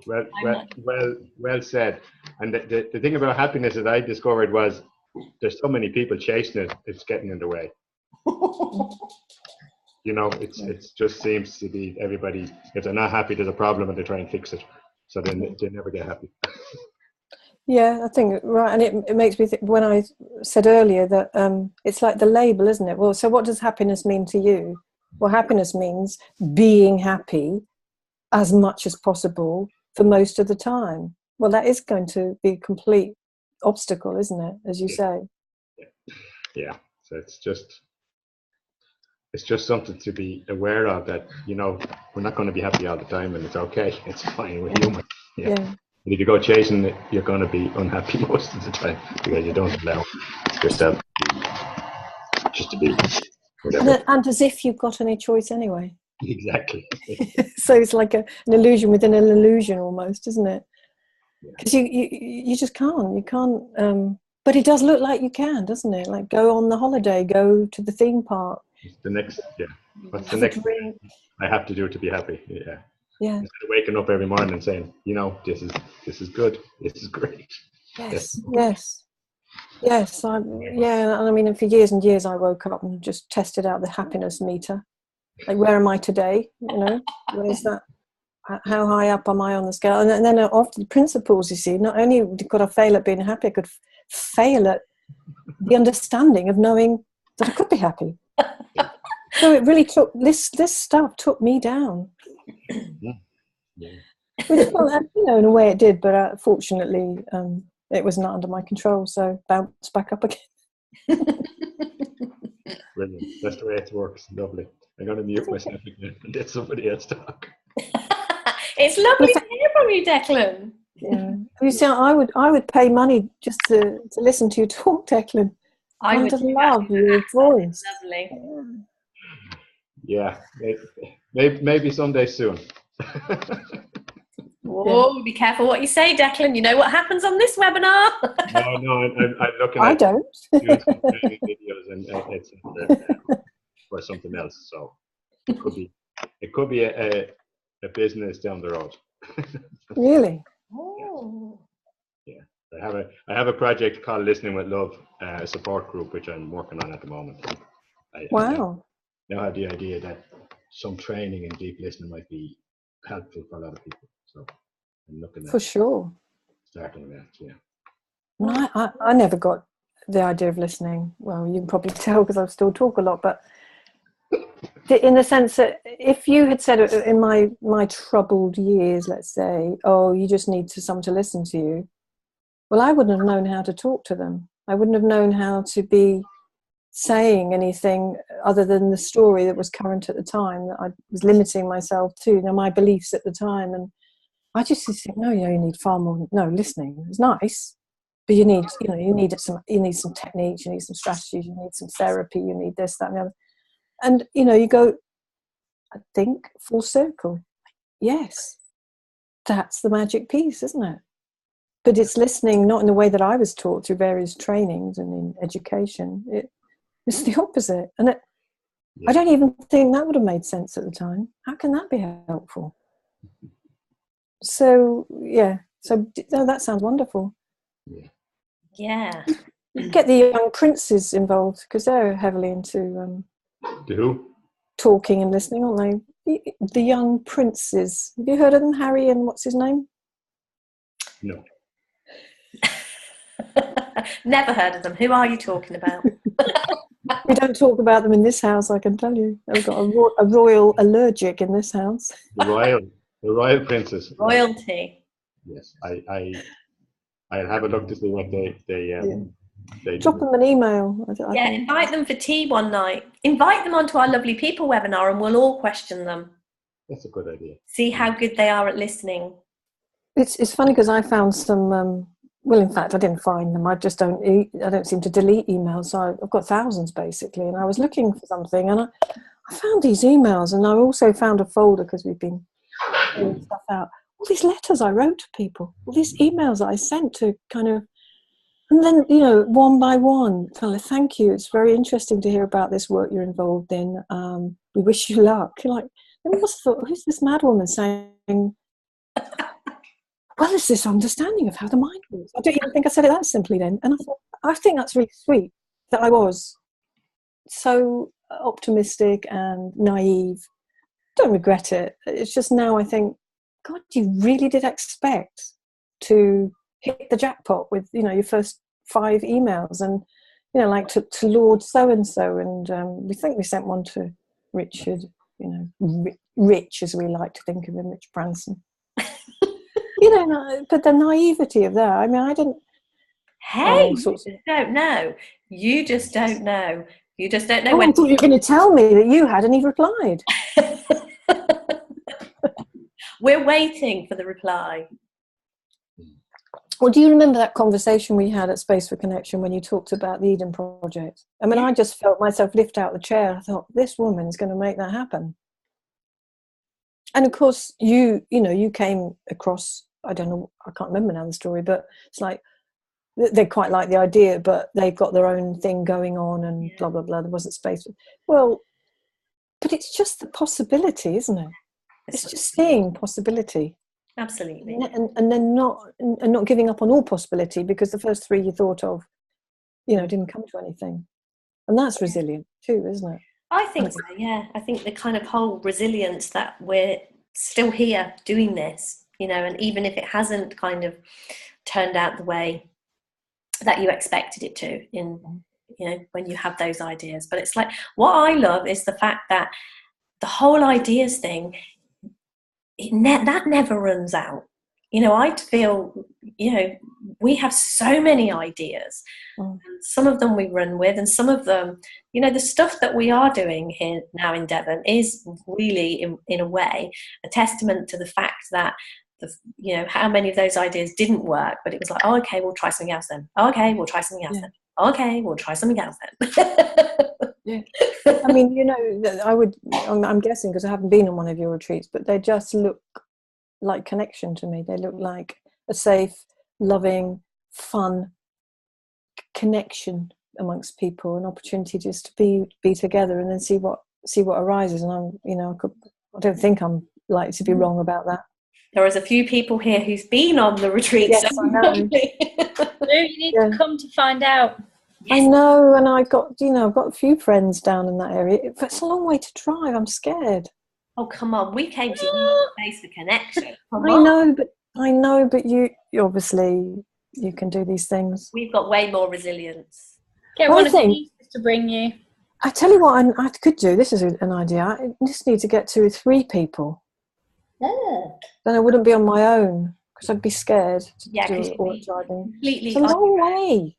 well said. And the thing about happiness that I discovered was there's so many people chasing it, it's getting in the way. It just seems to be everybody, if they're not happy, there's a problem and they try and fix it. So then they never get happy. Yeah, I think, right. And it makes me think, when I said earlier that it's like the label, isn't it? Well, so what does happiness mean to you? Well, happiness means being happy as much as possible for most of the time. Well, that is going to be a complete obstacle, isn't it, as you say? Yeah. So it's just something to be aware of, that we're not going to be happy all the time, and it's okay. It's fine. We're human. Yeah. And if you go chasing it, you're going to be unhappy most of the time, because you don't allow yourself just to be whatever. And as if you've got any choice anyway. Exactly. So it's like an illusion within an illusion almost, isn't it? Because you just can't. You can't. But it does look like you can, doesn't it? Like, go on the holiday, go to the theme park. The next, what's the next thing I have to do to be happy? Yeah. Instead of waking up every morning and saying, this is good, this is great. Yes. And I mean, for years and years, I woke up and just tested out the happiness meter. Like, where am I today? You know, where's that? How high up am I on the scale? And then often principles, you see, not only could I fail at being happy, I could fail at the understanding of knowing that I could be happy. So it really took, this stuff took me down. Yeah. Which, well, you know, in a way it did, but fortunately it was not under my control, so bounced back up again. Brilliant. That's the way it works. Lovely. I'm going to mute myself again and let somebody else talk. It's lovely to hear from you, Declan. Yeah. You see, I would pay money just to listen to you talk, Declan. I would love your voice. Lovely. Yeah. Maybe someday soon. Whoa, be careful what you say, Declan. You know what happens on this webinar. No, I'm looking at I don't. videos and etc. For something else. So it could be a business down the road. Really? Oh. Yeah. I have a project called Listening with Love, a support group which I'm working on at the moment. Wow. I now have the idea that some training in deep listening might be helpful for a lot of people. So I'm looking at for sure starting that. Yeah. No, I never got the idea of listening. Well, you can probably tell because I still talk a lot, but in the sense that if you had said in my troubled years, let's say, oh, you just need someone to listen to you, well, I wouldn't have known how to talk to them. I wouldn't have known how to be saying anything other than the story that was current at the time, that I was limiting myself to, you know, my beliefs at the time. And I just think, no, you need far more. No, listening is nice, but you need some techniques, you need some strategies, you need some therapy, you need this, that, and the other. And you go, I think, full circle. Yes, that's the magic piece, isn't it? But it's listening not in the way that I was taught through various trainings and in education. It's the opposite, and I don't even think that would have made sense at the time. How can that be helpful? So that sounds wonderful. Yeah. Get the young princes involved because they're heavily into the who? Talking and listening, aren't they? The young princes. Have you heard of them? Harry and what's his name? No. Never heard of them. Who are you talking about? We don't talk about them in this house, I can tell you. We've got a royal allergic in this house. The royal princes. Royalty. Yes, I'll have a look to see what they drop them an email. Invite them for tea one night. Invite them onto our Lovely People webinar and we'll all question them. That's a good idea. See how good they are at listening. It's funny because I found some well, in fact, I didn't find them. I don't seem to delete emails. So I've got thousands basically. And I was looking for something and I found these emails, and I also found a folder because we've been pulling stuff out. All these letters I wrote to people, all these emails that I sent to kind of, and then, one by one, kind of, thank you. It's very interesting to hear about this work you're involved in. We wish you luck. You're like, I must have thought, who's this madwoman saying, well, there's this understanding of how the mind works. I don't even think I said it that simply then. And I thought, I think that's really sweet that I was so optimistic and naive. Don't regret it. It's just now I think, God, you really did expect to hit the jackpot with, your first 5 emails and, like to Lord so-and-so. And we think we sent one to Richard, Rich, as we like to think of him, Rich Branson. But the naivety of that, I mean, I didn't. Hey, you just don't know. You just don't know. You just don't know. I thought you were going to tell me that you had and he replied. We're waiting for the reply. Well, do you remember that conversation we had at Space for Connection when you talked about the Eden Project? I mean, I just felt myself lift out the chair. I thought, this woman's going to make that happen. And of course, you came across, I don't know, I can't remember now the story, but it's like, they quite like the idea, but they've got their own thing going on and blah, blah, blah. There wasn't space. Well, but it's just the possibility, isn't it? It's just seeing possibility. Absolutely. And then not giving up on all possibility because the first 3 you thought of, didn't come to anything. And that's resilient too, isn't it? I think so, yeah. I think the kind of whole resilience that we're still here doing this, you know, and even if it hasn't kind of turned out the way that you expected it to, in, you know, when you have those ideas. But it's like, what I love is the fact that the whole ideas thing, that never runs out. You know, I feel, you know, we have so many ideas. And some of them we run with, and some of them, you know, the stuff that we are doing here now in Devon is really, in a way, a testament to the fact that, you know, how many of those ideas didn't work, but it was like, oh, okay, we'll try something else then. Oh, okay, we'll try something else then. Okay, we'll try something else then. Yeah. I mean, you know, I'm guessing because I haven't been on one of your retreats, but they just look like connection to me. They look like a safe, loving, fun connection amongst people, an opportunity just to be together and then see what arises. And I'm, you know, I don't think I'm likely to be wrong about that. There is a few people here who's been on the retreat. Yes, I know. You need to come to find out. Yes. I know, and I've got a few friends down in that area. It's a long way to drive. I'm scared. Oh, come on. We came to you face the connection. I know, but you obviously, you can do these things. We've got way more resilience. Get one of the nieces to bring you. I tell you what I could do. This is an idea. I just need to get 2 or 3 people. Then I wouldn't be on my own because I'd be scared to do all the driving. It's a long way.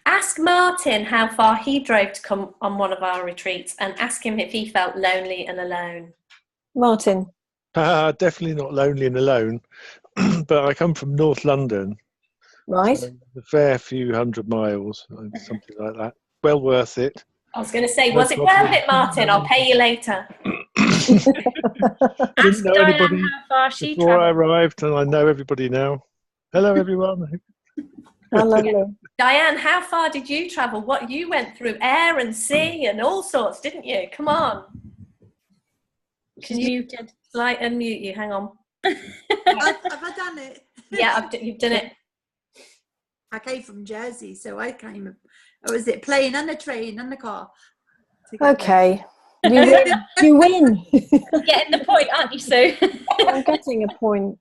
Ask Martin how far he drove to come on one of our retreats, and ask him if he felt lonely and alone. Martin. Definitely not lonely and alone, but I come from North London. Right. So a fair few 100 miles, something like that. Well worth it. I was going to say, was it worth it, Martin? I'll pay you later. Didn't know anybody before I arrived, and I know everybody now. Hello, everyone. Hello. Diane, how far did you travel? What you went through, air and sea and all sorts, didn't you? Come on. She's muted. Slight unmute you. Hang on. Have I done it? Yeah, you've done it. I came from Jersey, so I came. Was it plane and the train and the car? Okay. You win. You're getting the point, aren't you, Sue? I'm getting a point.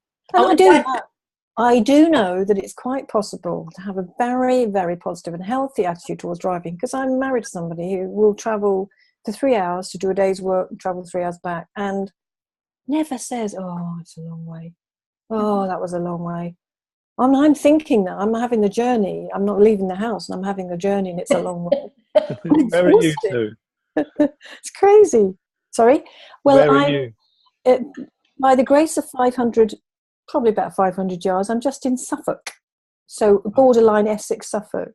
I do know that it's quite possible to have a very, very positive and healthy attitude towards driving, because I'm married to somebody who will travel for 3 hours to do a day's work and travel 3 hours back, and never says, oh, it's a long way. Oh, that was a long way. I'm thinking that I'm having the journey. I'm not leaving the house, and I'm having the journey, and it's a long way. Where are you two? It's crazy. Sorry. Well, Where are you? By the grace of 500, probably about 500 yards, I'm just in Suffolk. So borderline Essex, Suffolk.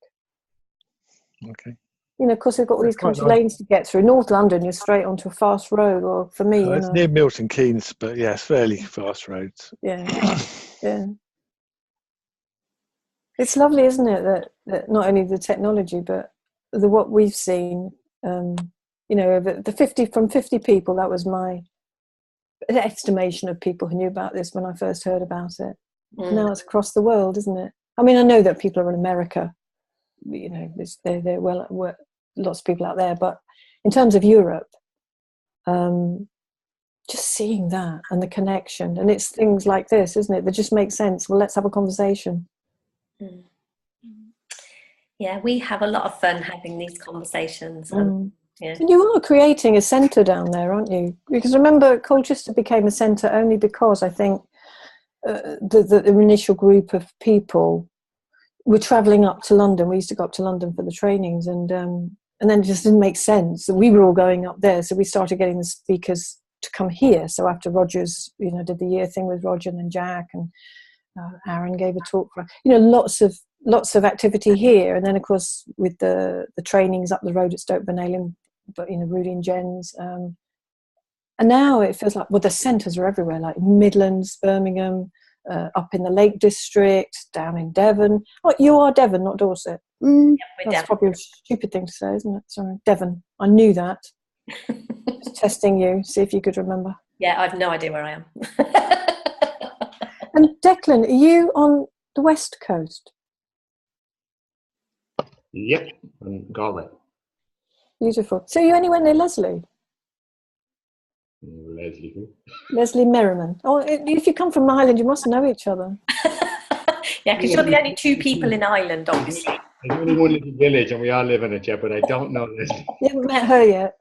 Okay. You know, of course, we've got all these country lanes to get through. North London, you're straight onto a fast road, or for me, it's near Milton Keynes, but yes, fairly fast roads. Yeah, yeah. It's lovely, isn't it, that not only the technology, but what we've seen. You know, from 50 people, that was my estimation of people who knew about this when I first heard about it. Now it's across the world, isn't it? I mean, I know that people are in America. You know, they're lots of people out there, but in terms of Europe, just seeing that and the connection, and it's things like this, isn't it, that just make sense. Well, let's have a conversation. Yeah, we have a lot of fun having these conversations. Yeah. And you are creating a centre down there, aren't you? Because remember, Colchester became a centre only because I think the initial group of people were travelling up to London. We used to go up to London for the trainings, and then it just didn't make sense that we were all going up there. So we started getting the speakers to come here. So after Rogers, you know, did the year thing with Roger and then Jack, and Aaron gave a talk. Lots of activity here, and then of course with the trainings up the road at Stoke Benalen, but you know, Rudy and Jen's, and now it feels like, well, the centres are everywhere, like Midlands, Birmingham, up in the Lake District, down in Devon. Oh, you are Devon, not Dorset. That's Devon. Probably a stupid thing to say, isn't it? Sorry, Devon. I knew that. Just testing you, see if you could remember. Yeah, I've no idea where I am. And Declan, are you on the West Coast? Yep, and Galway. Beautiful. So you anywhere near Leslie? Leslie who? Leslie Merriman. Oh, if you come from Ireland, you must know each other. Yeah, because you're the only two people in Ireland, obviously. There's only one little village and we all live in it yet, but I don't know Leslie. You haven't met her yet?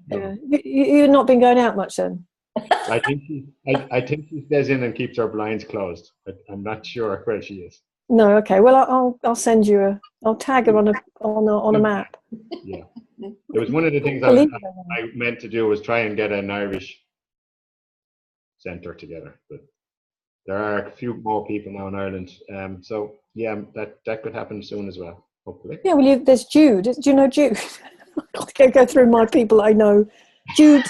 No. Yeah. You've not been going out much then? I think she stays in and keeps her blinds closed. But I'm not sure where she is. No, okay. Well, I'll send you I'll tag her on a map. Yeah. It was one of the things I meant to do was try and get an Irish centre together, but there are a few more people now in Ireland. So yeah, that could happen soon as well, hopefully. Yeah, well, there's Jude. Do you know Jude? I can't go through my people I know. Jude.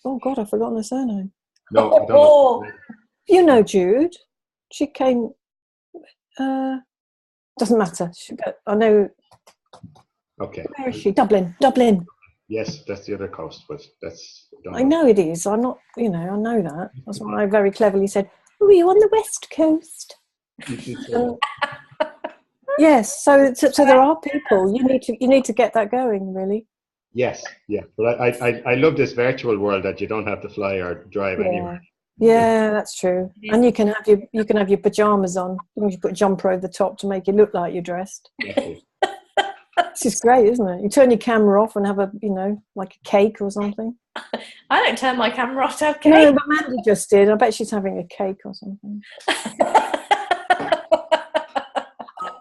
Oh God, I've forgotten her surname. No, I don't know. You know Jude. She came. Doesn't matter. I know. Okay. Where is she? Dublin. Yes, that's the other coast, but that's. I know it is. I'm not. I know that. That's why I very cleverly said, "Oh, are you on the west coast?" Yes. So there are people. You need to get that going, really. Yes. Yeah. But I love this virtual world that you don't have to fly or drive anywhere. Yeah, that's true. And you can have your pajamas on. You put a jumper over the top to make it look like you're dressed. This is great, isn't it? You turn your camera off and have like a cake or something. I don't turn my camera off to have cake. No, but Mandy just did. I bet she's having a cake or something.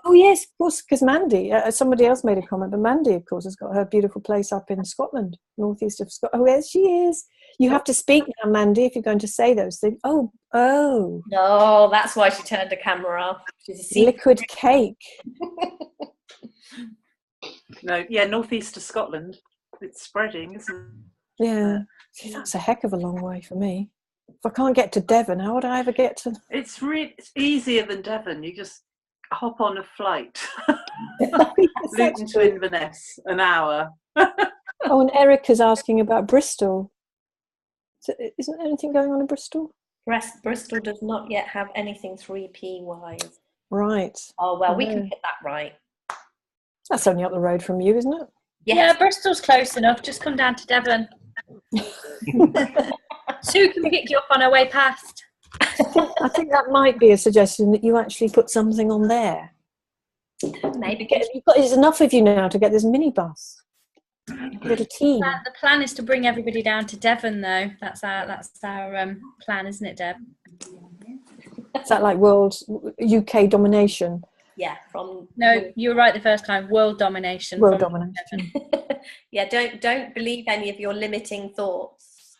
Oh yes, of course, because Mandy. Somebody else made a comment, but Mandy, of course, has got her beautiful place up in Scotland, northeast of Scotland. Oh, there she is. You have to speak now, Mandy, if you're going to say those things. Oh. No, that's why she turned the camera off. She's a liquid cake. No, yeah, northeast of Scotland. It's spreading, isn't it? Yeah. See, that's a heck of a long way for me. If I can't get to Devon, how would I ever get to? It's easier than Devon. You just hop on a flight. Luton to Inverness, an hour. Oh, and Erica's asking about Bristol. So, isn't anything going on in Bristol? Bristol does not yet have anything 3P wise. Right. Oh, well, we can get that right. That's only up the road from you, isn't it? Yes. Yeah, Bristol's close enough. Just come down to Devon. Sue can pick you up on her way past. I think that might be a suggestion that you actually put something on there. Maybe. It's enough of you now to get this minibus. Little team. The plan is to bring everybody down to Devon, though. That's our plan, isn't it, Deb? Is that like world UK domination? Yeah. No, you were right the first time. World domination. World domination. Yeah. Don't believe any of your limiting thoughts.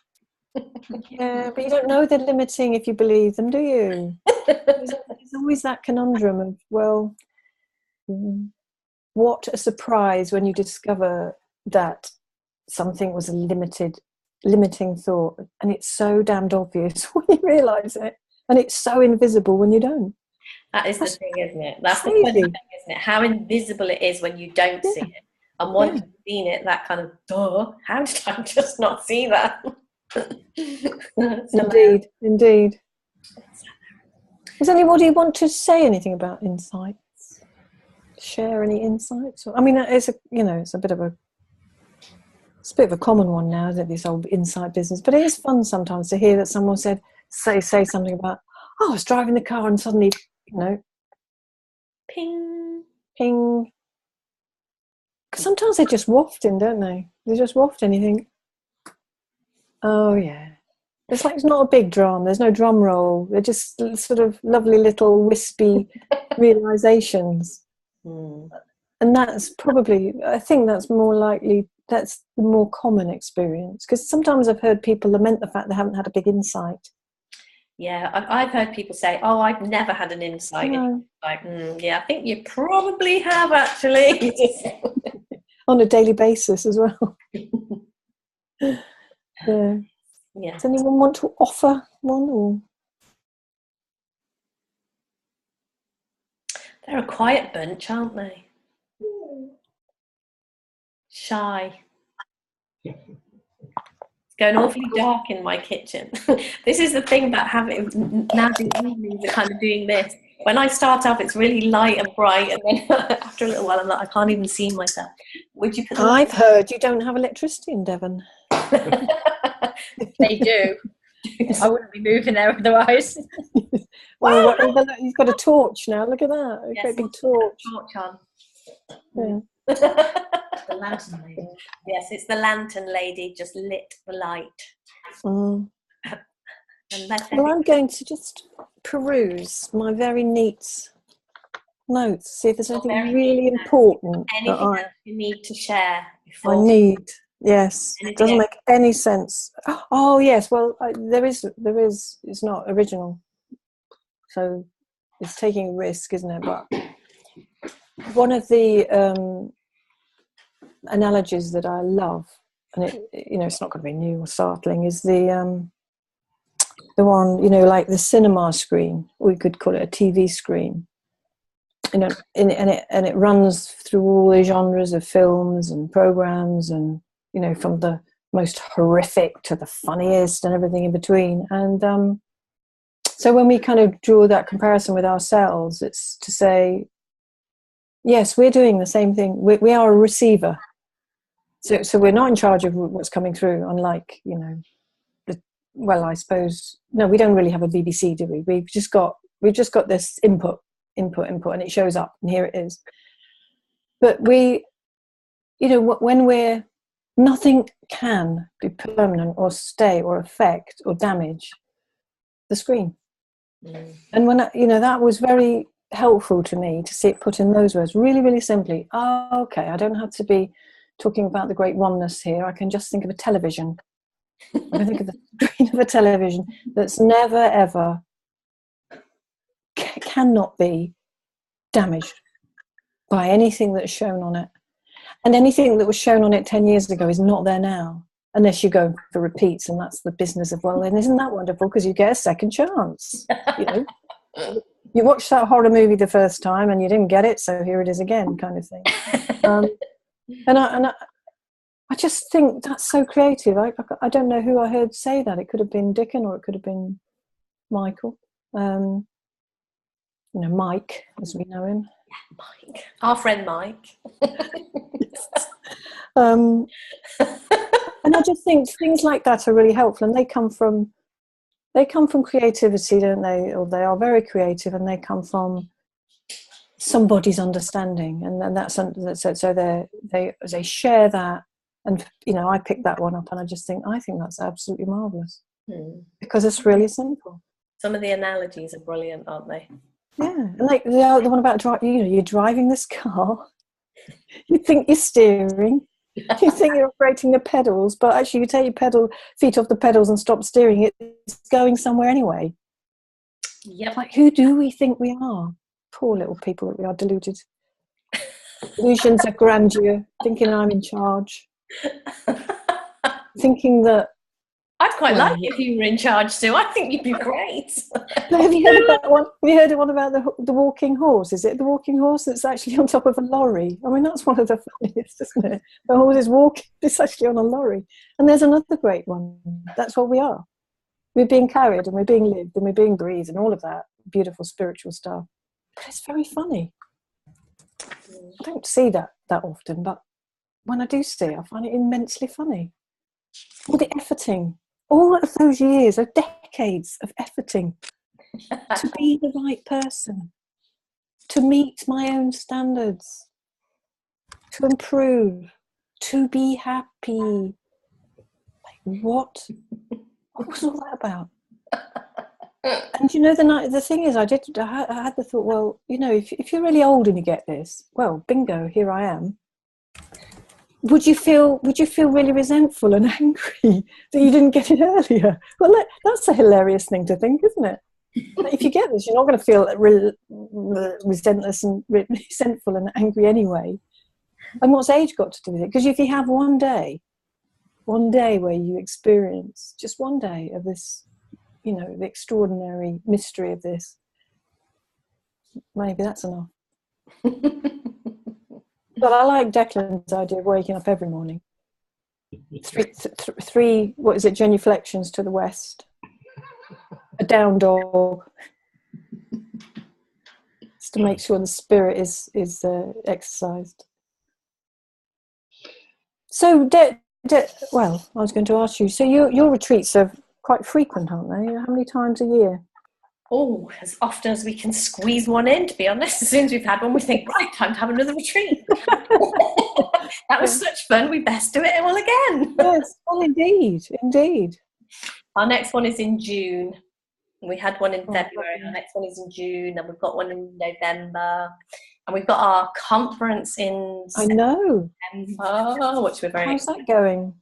Yeah, but you don't know they're limiting if you believe them, do you? There's always that conundrum of, well, what a surprise when you discover that something was a limiting thought, and it's so damned obvious when you realise it, and it's so invisible when you don't. That's the thing, isn't it? That's the funny thing, isn't it? How invisible it is when you don't see it, and once you've seen it, that kind of, duh, how did I just not see that? Indeed. Does anybody want to say anything about insights? Share any insights? I mean, it's a bit of a common one now, isn't it, this old insight business? But it is fun sometimes to hear that someone say something about, I was driving the car and suddenly, ping. Sometimes they just waft in, don't they? They just waft in, you think, oh yeah. It's like it's not a big drum. There's no drum roll. They're just sort of lovely little wispy realizations. And that's probably, I think that's more likely, that's the more common experience. Because sometimes I've heard people lament the fact they haven't had a big insight. Yeah, I've heard people say, oh, I've never had an insight. No. Like, yeah, I think you probably have actually. On a daily basis as well. Yeah. Yeah. Does anyone want to offer one? Or? They're a quiet bunch, aren't they? Shy. It's going awfully dark in my kitchen. This is the thing about having, now the evenings are kind of doing this. When I start off, it's really light and bright, and then after a little while, I'm like, I can't even see myself. Would you put? I've heard you don't have electricity in Devon. They do. I wouldn't be moving there otherwise. Well, he's got a torch now. Look at that. A great big torch. Torch on. Yeah. The lantern lady. Yes, it's the lantern lady, just lit the light. Well, I'm going to just peruse my very neat notes, see if there's anything really important. Anything that you need to share before. I need. Yes, it doesn't make any sense. Oh yes, well there is. It's not original, so it's taking a risk, isn't it? But one of the analogies that I love, and it's not going to be new or startling, is the one, like the cinema screen. We could call it a TV screen. And it runs through all the genres of films and programs, and from the most horrific to the funniest and everything in between. And so when we kind of draw that comparison with ourselves, it's to say, yes, we're doing the same thing. We are a receiver. So we're not in charge of what's coming through, unlike, I suppose, no, we don't really have a BBC, do we? We've just got this input, and it shows up, and here it is. But when nothing can be permanent or stay or affect or damage the screen. And when that was very helpful to me to see it put in those words, really, really simply. Oh, okay, I don't have to be talking about the great oneness here. I can just think of a television. I can think of the screen of a television that's never, ever cannot be damaged by anything that's shown on it. And anything that was shown on it 10 years ago is not there now, unless you go for repeats, and that's the business of, well, then isn't that wonderful, because you get a second chance. You watched that horror movie the first time and you didn't get it, so here it is again, kind of thing. And I just think that's so creative. I don't know who I heard say that. It could have been Dickon, or it could have been Michael. Mike, as we know him. Yeah, Mike, our friend Mike. And I just think things like that are really helpful, and they come from creativity, don't they? Or they are very creative, and they come from somebody's understanding, and that's so they share that. And I picked that one up, and I think that's absolutely marvelous, because it's really simple. Some of the analogies are brilliant, aren't they? Yeah, and like the one about you're driving this car, you think you're steering, you think you're operating the pedals, but actually you take your feet off the pedals and stop steering. It's going somewhere anyway. Yep. Like, who do we think we are? Poor little people that we are, deluded. Illusions of grandeur, thinking I'm in charge, thinking that. I'd quite like it if you were in charge too. I think you'd be great. Have you heard about one? Have you heard one about the walking horse? Is it the walking horse that's actually on top of a lorry? I mean, that's one of the funniest, isn't it? The horse is walking, it's actually on a lorry. And there's another great one. That's what we are. We're being carried, and we're being lived, and we're being breathed, and all of that beautiful spiritual stuff. But it's very funny. I don't see that often, but when I do see it, I find it immensely funny. All the efforting. All of those years, of decades of efforting to be the right person, to meet my own standards, to improve, to be happy. Like, what was all that about? And the thing is, I had the thought, well, if you're really old and you get this, well, bingo, here I am. Would you feel really resentful and angry that you didn't get it earlier? Well, that's a hilarious thing to think, isn't it? If you get this, you're not going to feel resentless and resentful and angry anyway. And what's age got to do with it? Because if you have one day where you experience just one day of this, the extraordinary mystery of this, maybe that's enough. But I like Declan's idea of waking up every morning. Three what is it, genuflections to the west, a down dog, just to make sure the spirit is exercised. So, well, I was going to ask you. So, your retreats are quite frequent, aren't they? How many times a year? Oh, as often as we can squeeze one in, to be honest. As soon as we've had one, we think, right, time to have another retreat. That was such fun. We best do it all again. Yes, well, indeed. Our next one is in June. We had one in February. Our next one is in June, and we've got one in November. And we've got our conference in September, which we're very How's that going?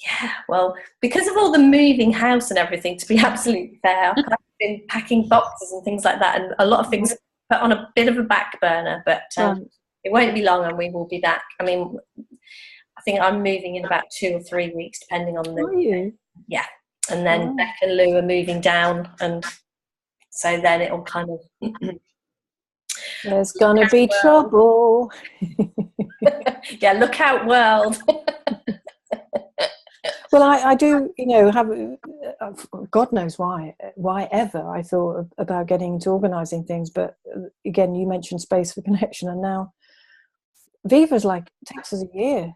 Yeah, well, because of all the moving house and everything, to be absolutely fair, I've been packing boxes and things like that, and a lot of things put on a bit of a back burner, but it won't be long and we will be back. I mean, I think I'm moving in about 2 or 3 weeks, depending on the... Are you? Yeah, and then Beck and Lou are moving down, and so then it'll kind of... There's gonna be trouble. Yeah, look out, world. Well, I do, have, God knows why ever I thought about getting into organising things. But again, you mentioned space for connection, and now Viva's takes us a year.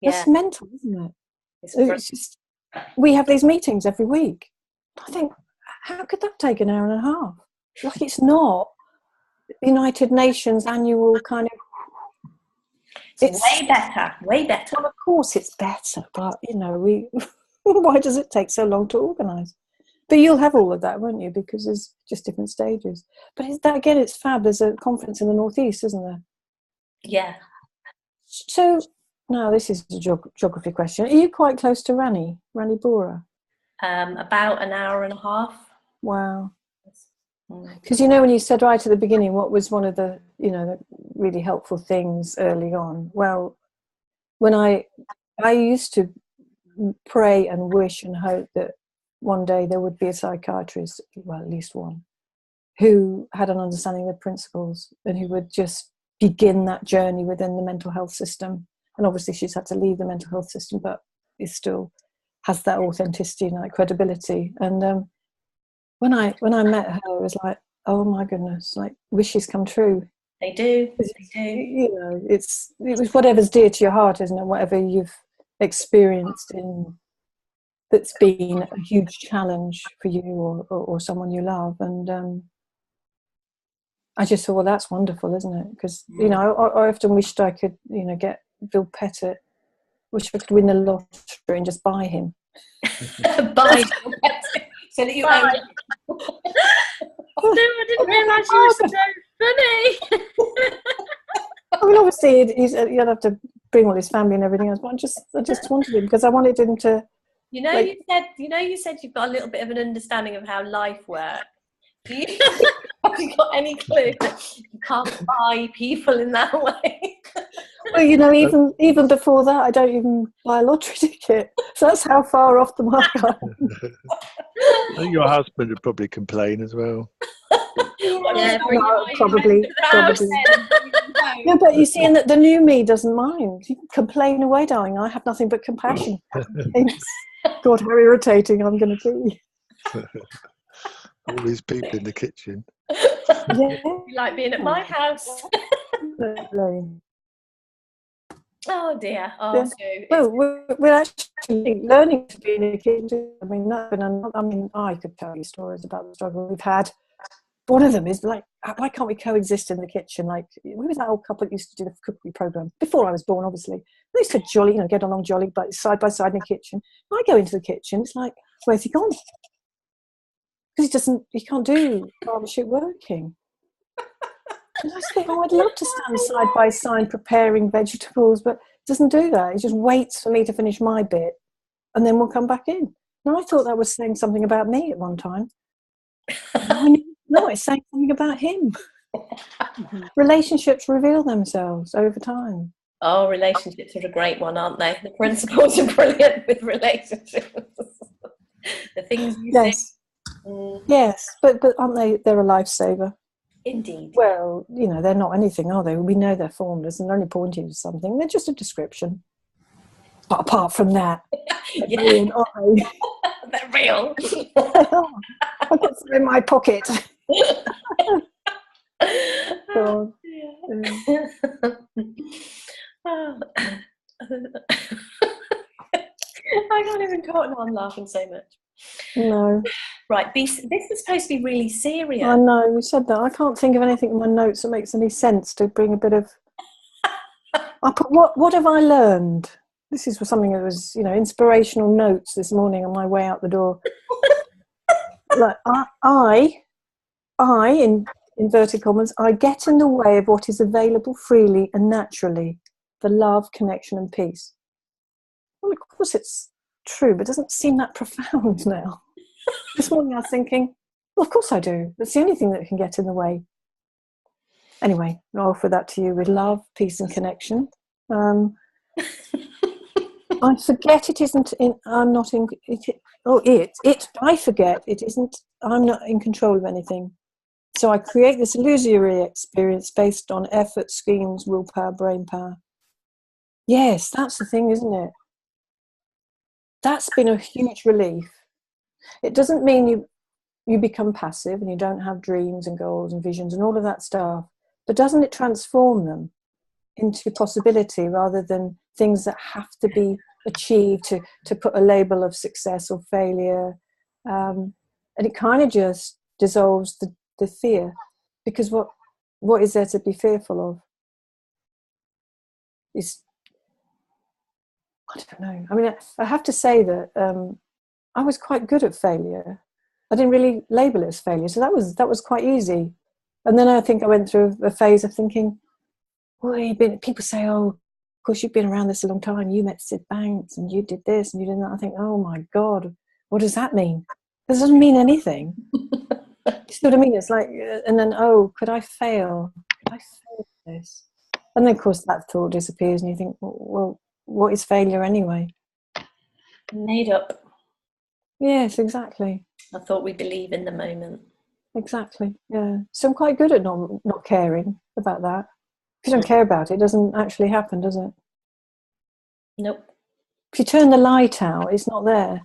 Yeah. It's mental, isn't it? It's just, we have these meetings every week. I think, how could that take an hour and a half? It's not the United Nations annual kind of... It's way better. Well, of course it's better, but, why does it take so long to organise? But you'll have all of that, won't you? Because there's just different stages. But it's fab. There's a conference in the northeast, isn't there? Yeah. So, now this is a geography question. Are you quite close to Rani Bora? About an hour and a half. Wow. Because when you said right at the beginning what was one of the the really helpful things early on, well, when I used to pray and wish and hope that one day there would be a psychiatrist, well, at least one, who had an understanding of the principles and who would just begin that journey within the mental health system. And obviously she's had to leave the mental health system, but it still has that authenticity and that credibility. And when I met her, it was like, oh my goodness, wishes come true. They do. It was whatever's dear to your heart, isn't it? Whatever you've experienced that's been a huge challenge for you or someone you love. And I just thought, well, that's wonderful, isn't it? Because I often wished I could get Bill Pettit, wish I could win the lottery and just buy him. Buy Bill Pettit. So that you own it. I didn't realise you were so funny. I mean, obviously, you'd have to bring all his family and everything else, but I just wanted him because I wanted him to. You said you've got a little bit of an understanding of how life works. Have you got any clue? You can't buy people in that way. Well, even before that, I don't even buy a lottery ticket. So that's how far off the mark I am. I think your husband would probably complain as well. Yeah, probably. Yeah, but you see, the new me doesn't mind. You can complain away, darling. I have nothing but compassion. God, how irritating I'm going to be. All these people in the kitchen. Yeah. You like being at my house. Oh dear. Oh, yeah. Well, we're actually learning to be in a kitchen. I mean, I could tell you stories about the struggle we've had. One of them is why can't we coexist in the kitchen? Who was that old couple that used to do the cookery program before I was born? Obviously, they used to jolly, get along jolly, but side by side in the kitchen. I go into the kitchen, it's like, where's he gone? Because he can't do partnership working. And I just think, I'd love to stand side by side preparing vegetables, but he doesn't do that. He just waits for me to finish my bit, and then we'll come back in. And I thought that was saying something about me at one time. No, it's saying something about him. Relationships reveal themselves over time. Oh, relationships are a great one, aren't they? The principles are brilliant with relationships. The things you say. Yes, but aren't they? They're a lifesaver. Indeed. Well, they're not anything, are they? We know they're formless and they're only pointing to something. They're just a description. But apart from that, yeah. They're real. I've got some in my pocket. God. I can't even talk now. I'm laughing so much. No. Right, this is supposed to be really serious. I know, you said that. I can't think of anything in my notes that makes any sense to bring a bit of... I put, what have I learned? This is something that was, inspirational notes this morning on my way out the door. Like, I in inverted commas, I get in the way of what is available freely and naturally for love, connection and peace. Well, of course it's true, but it doesn't seem that profound now. This morning I was thinking, well, of course I do. That's the only thing that can get in the way. Anyway, I'll offer that to you with love, peace and connection. I forget it isn't in, I'm not in, I forget it isn't, I'm not in control of anything. So I create this illusory experience based on effort, schemes, willpower, brain power. Yes, that's the thing, isn't it? That's been a huge relief. It doesn't mean you become passive and you don't have dreams and goals and visions and all of that stuff, but doesn't it transform them into possibility rather than things that have to be achieved to put a label of success or failure? And it kind of just dissolves the fear, because what is there to be fearful of? Is, I don't know. I mean, I have to say that I was quite good at failure. I didn't really label it as failure, so that was quite easy. And then I think I went through a phase of thinking, well, people say, oh, of course you've been around this a long time. You met Sid Banks and you did this and you did that. I think, oh my God, what does that mean? This doesn't mean anything. You see what I mean? It's like, and then, oh, could I fail? Could I fail at this? And then, of course, that thought disappears and you think, well, what is failure anyway? Made up. Yes, exactly. I thought we believe in the moment. Exactly, yeah. So I'm quite good at not caring about that. If you don't care about it, it doesn't actually happen, does it? Nope. If you turn the light out, it's not there.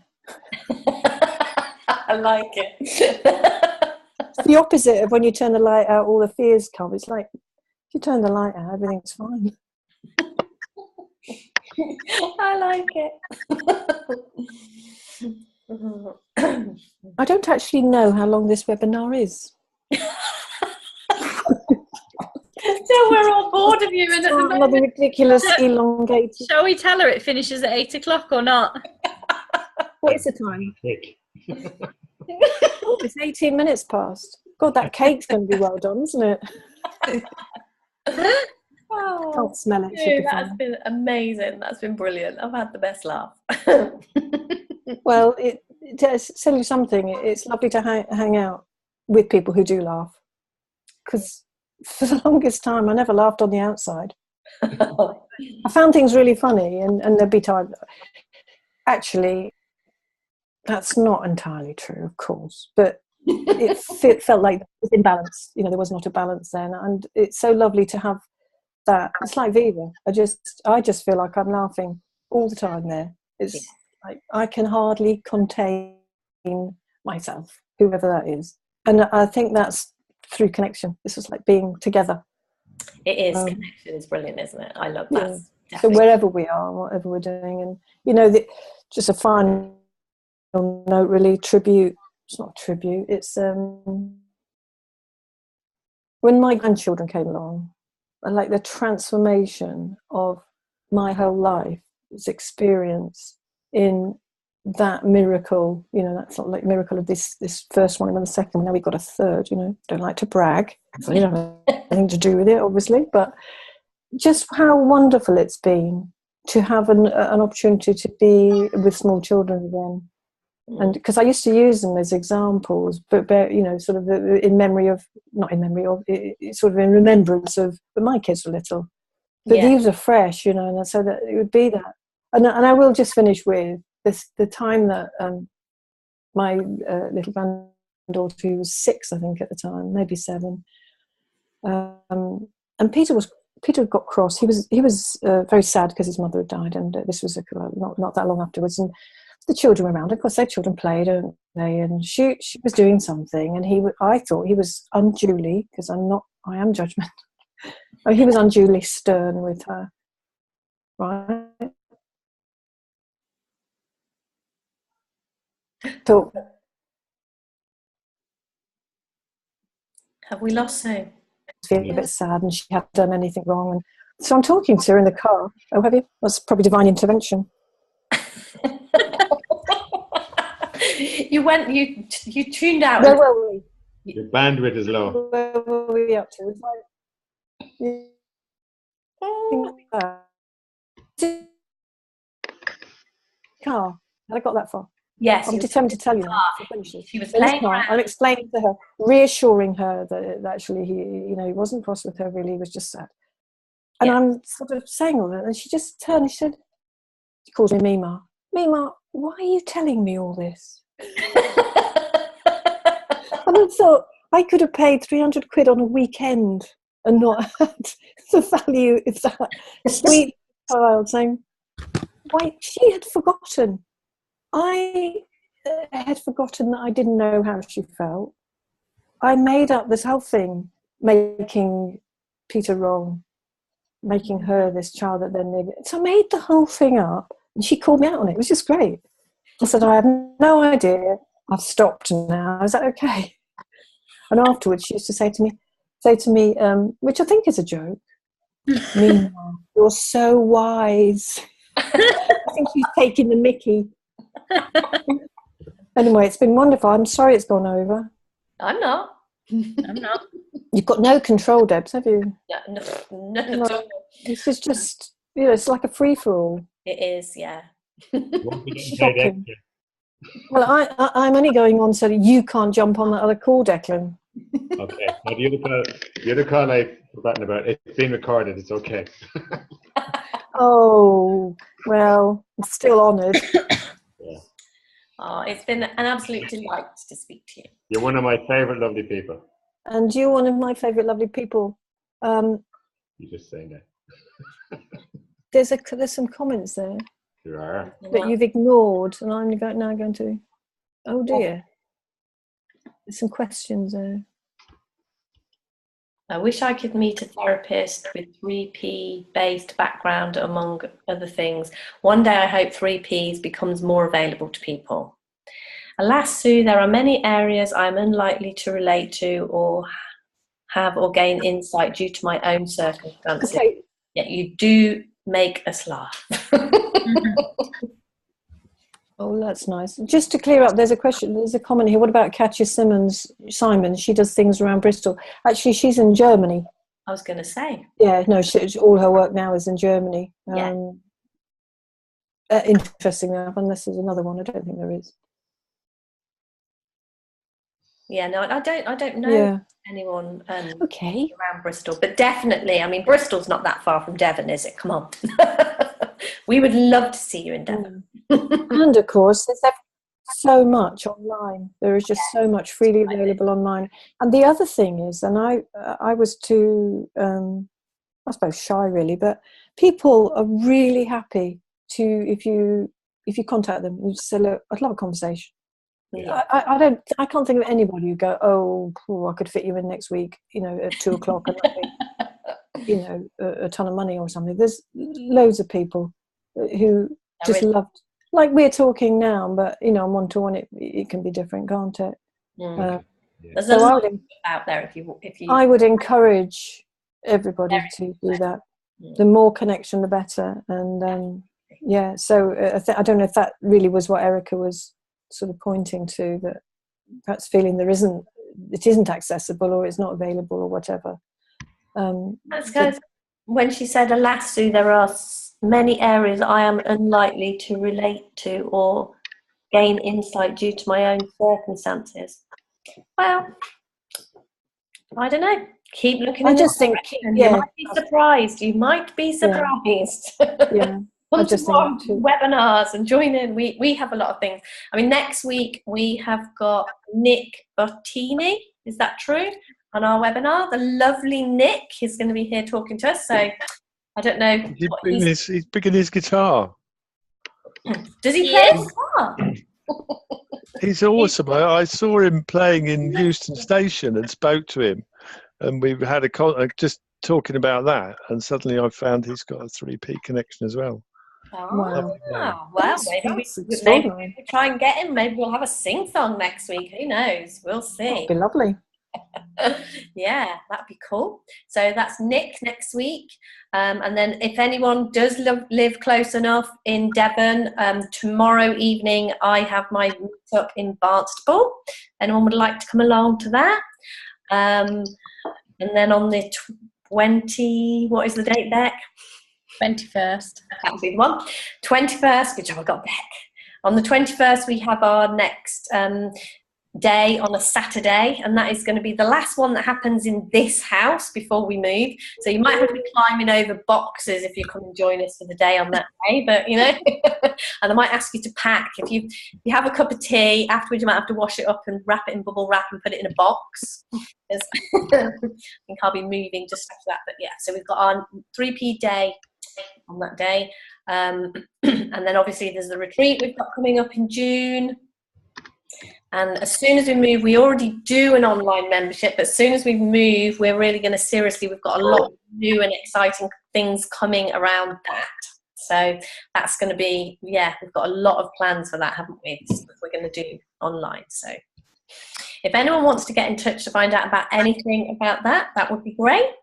I like it. It's the opposite of when you turn the light out, all the fears come. It's like, if you turn the light out, everything's fine. I like it. I don't actually know how long this webinar is. So we're all bored of you. And another ridiculous elongated. Shall we tell her it finishes at 8 o'clock or not? What is the time? Oh, it's 18 minutes past. God, that cake's going to be well done, isn't it? Oh, can't smell it. dude, that has been amazing. That's been brilliant. I've had the best laugh. Well, it tell you something. It's lovely to hang out with people who do laugh, because for the longest time I never laughed on the outside. I found things really funny, and there'd be times. Actually, that's not entirely true, of course, but it felt like it was imbalance. There was not a balance then, and it's so lovely to have that. It's like Viva. I just feel like I'm laughing all the time there. It's like I can hardly contain myself, whoever that is, and I think that's through connection. This is like being together. It is. Connection is brilliant, isn't it? I love that. Yeah. So wherever we are, whatever we're doing, and just a final note, really, tribute. It's not tribute. It's when my grandchildren came along, like the transformation of my whole life, its experience in that miracle. That's not like miracle of this first one and then the second one. Now we've got a third. Don't like to brag. So you don't have anything to do with it, obviously, but just how wonderful it's been to have an opportunity to be with small children again. And because I used to use them as examples, but sort of in remembrance of when my kids were little. But these are fresh, and so that it would be that. And I will just finish with this: the time that my little granddaughter, who was 6, I think at the time, maybe 7, and Peter got cross. He was very sad because his mother had died, and this was not that long afterwards. And the children were around. Of course, their children played, don't they? And she was doing something, and I thought he was unduly, because I am judgmental. Oh, he was unduly stern with her, right? Thought, have we lost Sue? Feeling a bit sad, and she hadn't done anything wrong. And so I'm talking to her in the car. Oh, have you? That's probably divine intervention. You tuned out. Where were we? Your bandwidth is low. Where were we up to? Car. Had I got that far? Yes. I'm determined to tell you now. She was playing around. I'm explaining to her, reassuring her that actually he wasn't cross with her. Really, he was just sad. And I'm sort of saying all that, and she just turned and she said, she calls me Mima. Mima, why are you telling me all this? And I thought, I could have paid 300 quid on a weekend and not had the value of that sweet child saying, why, she had forgotten. I had forgotten that I didn't know how she felt. I made up this whole thing, making Peter wrong, making her this child that then needed. So I made the whole thing up, and she called me out on it. It was just great. I said, I have no idea. I've stopped now. Is that okay? And afterwards, she used to say to me, which I think is a joke, Mima, you're so wise. I think she's taking the mickey. Anyway, it's been wonderful. I'm sorry it's gone over. I'm not. You've got no control, Debs, have you? No. This is just, it's like a free-for-all. It is, yeah. Shocking. Well, I'm only going on so that you can't jump on that other call, Declan. Okay. Now the other call I've forgotten about, it's been recorded. It's okay. Oh, well, I'm still honoured. Yeah. Oh, it's been an absolute delight to speak to you. You're one of my favourite lovely people. And you're one of my favourite lovely people. You're just saying that. There's some comments there. There are. That you've ignored, and I'm now going to. Oh dear. There's some questions there. I wish I could meet a therapist with 3P based background, among other things. One day I hope 3Ps becomes more available to people. Alas, Sue, there are many areas I'm unlikely to relate to or have or gain insight due to my own circumstances. Okay. Yet you do make us laugh. Oh, that's nice. Just to clear up, there's a comment here. What about Katja Simon? She does things around Bristol. Actually, she's in Germany. I was going to say. Yeah, no, all her work now is in Germany. Yeah. Interesting enough, unless there's another one. I don't think there is. Yeah, no, I don't know anyone around Bristol, but definitely, I mean, Bristol's not that far from Devon, is it? Come on. We would love to see you in Devon. And of course, there's so much online. There is just so much freely available online. And the other thing is, and I was too, I suppose, shy really, but people are really happy to, if you contact them, you just say, look, I'd love a conversation. Yeah. I can't think of anybody who go, oh, I could fit you in next week, at 2:00 and a ton of money or something. There's loads of people who just loved, like we're talking now, but on one-to-one it can be different, can't it? There's a lot out there if you I would encourage everybody to do that. The more connection the better. And so I don't know if that really was what Erica was sort of pointing to, that perhaps feeling it isn't accessible or it's not available or whatever. That's good. When she said, alas, Sue, there are many areas I am unlikely to relate to or gain insight due to my own circumstances. Well, I don't know. Keep looking. I just think, you might be surprised. You might be surprised. Yeah. Come to more webinars and join in. We have a lot of things. I mean, next week we have got Nick Bottini. Is that true? On our webinar, the lovely Nick is going to be here talking to us. So I don't know. He's bringing his guitar. Does he play guitar? Ah. He's awesome. I saw him playing in Euston Station and spoke to him, and we had just talking about that, and suddenly I found he's got a 3P connection as well. Oh, Wow. Well, maybe we try and get him. Maybe we'll have a sing-song next week. Who knows? We'll see. That'd be lovely. Yeah, that'd be cool. So that's Nick next week. And then if anyone does live close enough in Devon, tomorrow evening I have my meetup in Barnstaple. Anyone would like to come along to that? And then on the 20, what is the date, Beck? 21st. That would be the one. 21st, good job, I got Beck. On the 21st, we have our next day on a Saturday, and that is going to be the last one that happens in this house before we move. So you might have to be climbing over boxes if you come and join us for the day on that day, but you know, and I might ask you to pack. If you have a cup of tea afterwards, you might have to wash it up and wrap it in bubble wrap and put it in a box. I think I'll be moving just after that, but yeah, so we've got our 3P day on that day, and then obviously there's the retreat we've got coming up in June. And as soon as we move, we already do an online membership, but as soon as we move, we're really going to we've got a lot of new and exciting things coming around that. So that's going to be, we've got a lot of plans for that, haven't we? Stuff we're going to do online. So if anyone wants to get in touch to find out about anything about that, that would be great.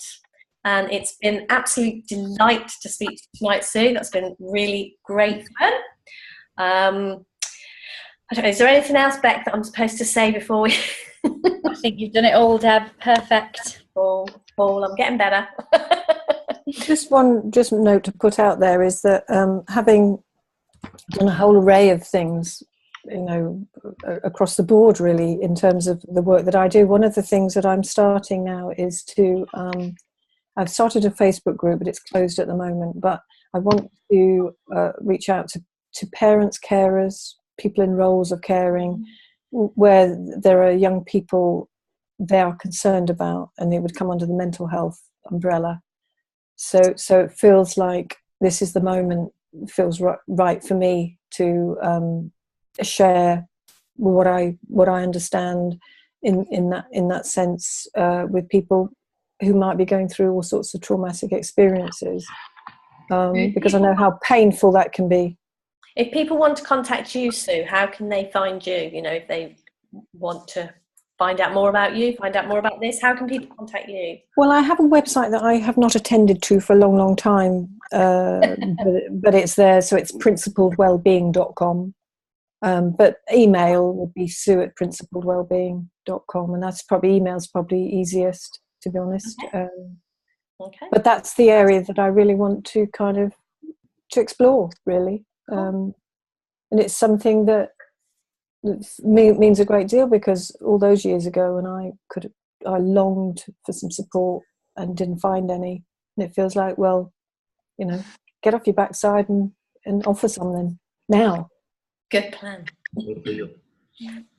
And it's been absolute delight to speak to you tonight, Sue. That's been really great fun. I don't know, is there anything else, Beck, that I'm supposed to say before we... I think you've done it all, Deb. Perfect. Paul, I'm getting better. Just note to put out there is that having done a whole array of things, you know, across the board really, in terms of the work that I do, one of the things that I'm starting now is to... I've started a Facebook group, but it's closed at the moment, but I want to reach out to parents, carers, people in roles of caring, where there are young people they are concerned about, and they would come under the mental health umbrella. So it feels like this is the moment. It feels right for me to share what I understand in that sense with people who might be going through all sorts of traumatic experiences, because I know how painful that can be. If people want to contact you, Sue, how can they find you? You know, if they want to find out more about you, find out more about this, how can people contact you? Well, I have a website that I have not attended to for a long, long time, but it's there, so it's principledwellbeing.com. But email would be sue@principledwellbeing.com, and that's email's probably easiest, to be honest. Okay. But that's the area that I really want to kind of to explore, really. And it's something that means a great deal, because all those years ago when I longed for some support and didn't find any, and it feels like, well, you know, get off your backside and offer something now. Good plan.